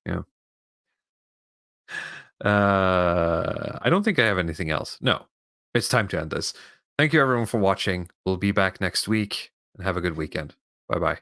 I don't think I have anything else. No, it's time to end this. Thank you everyone for watching. We'll be back next week, and have a good weekend. Bye bye.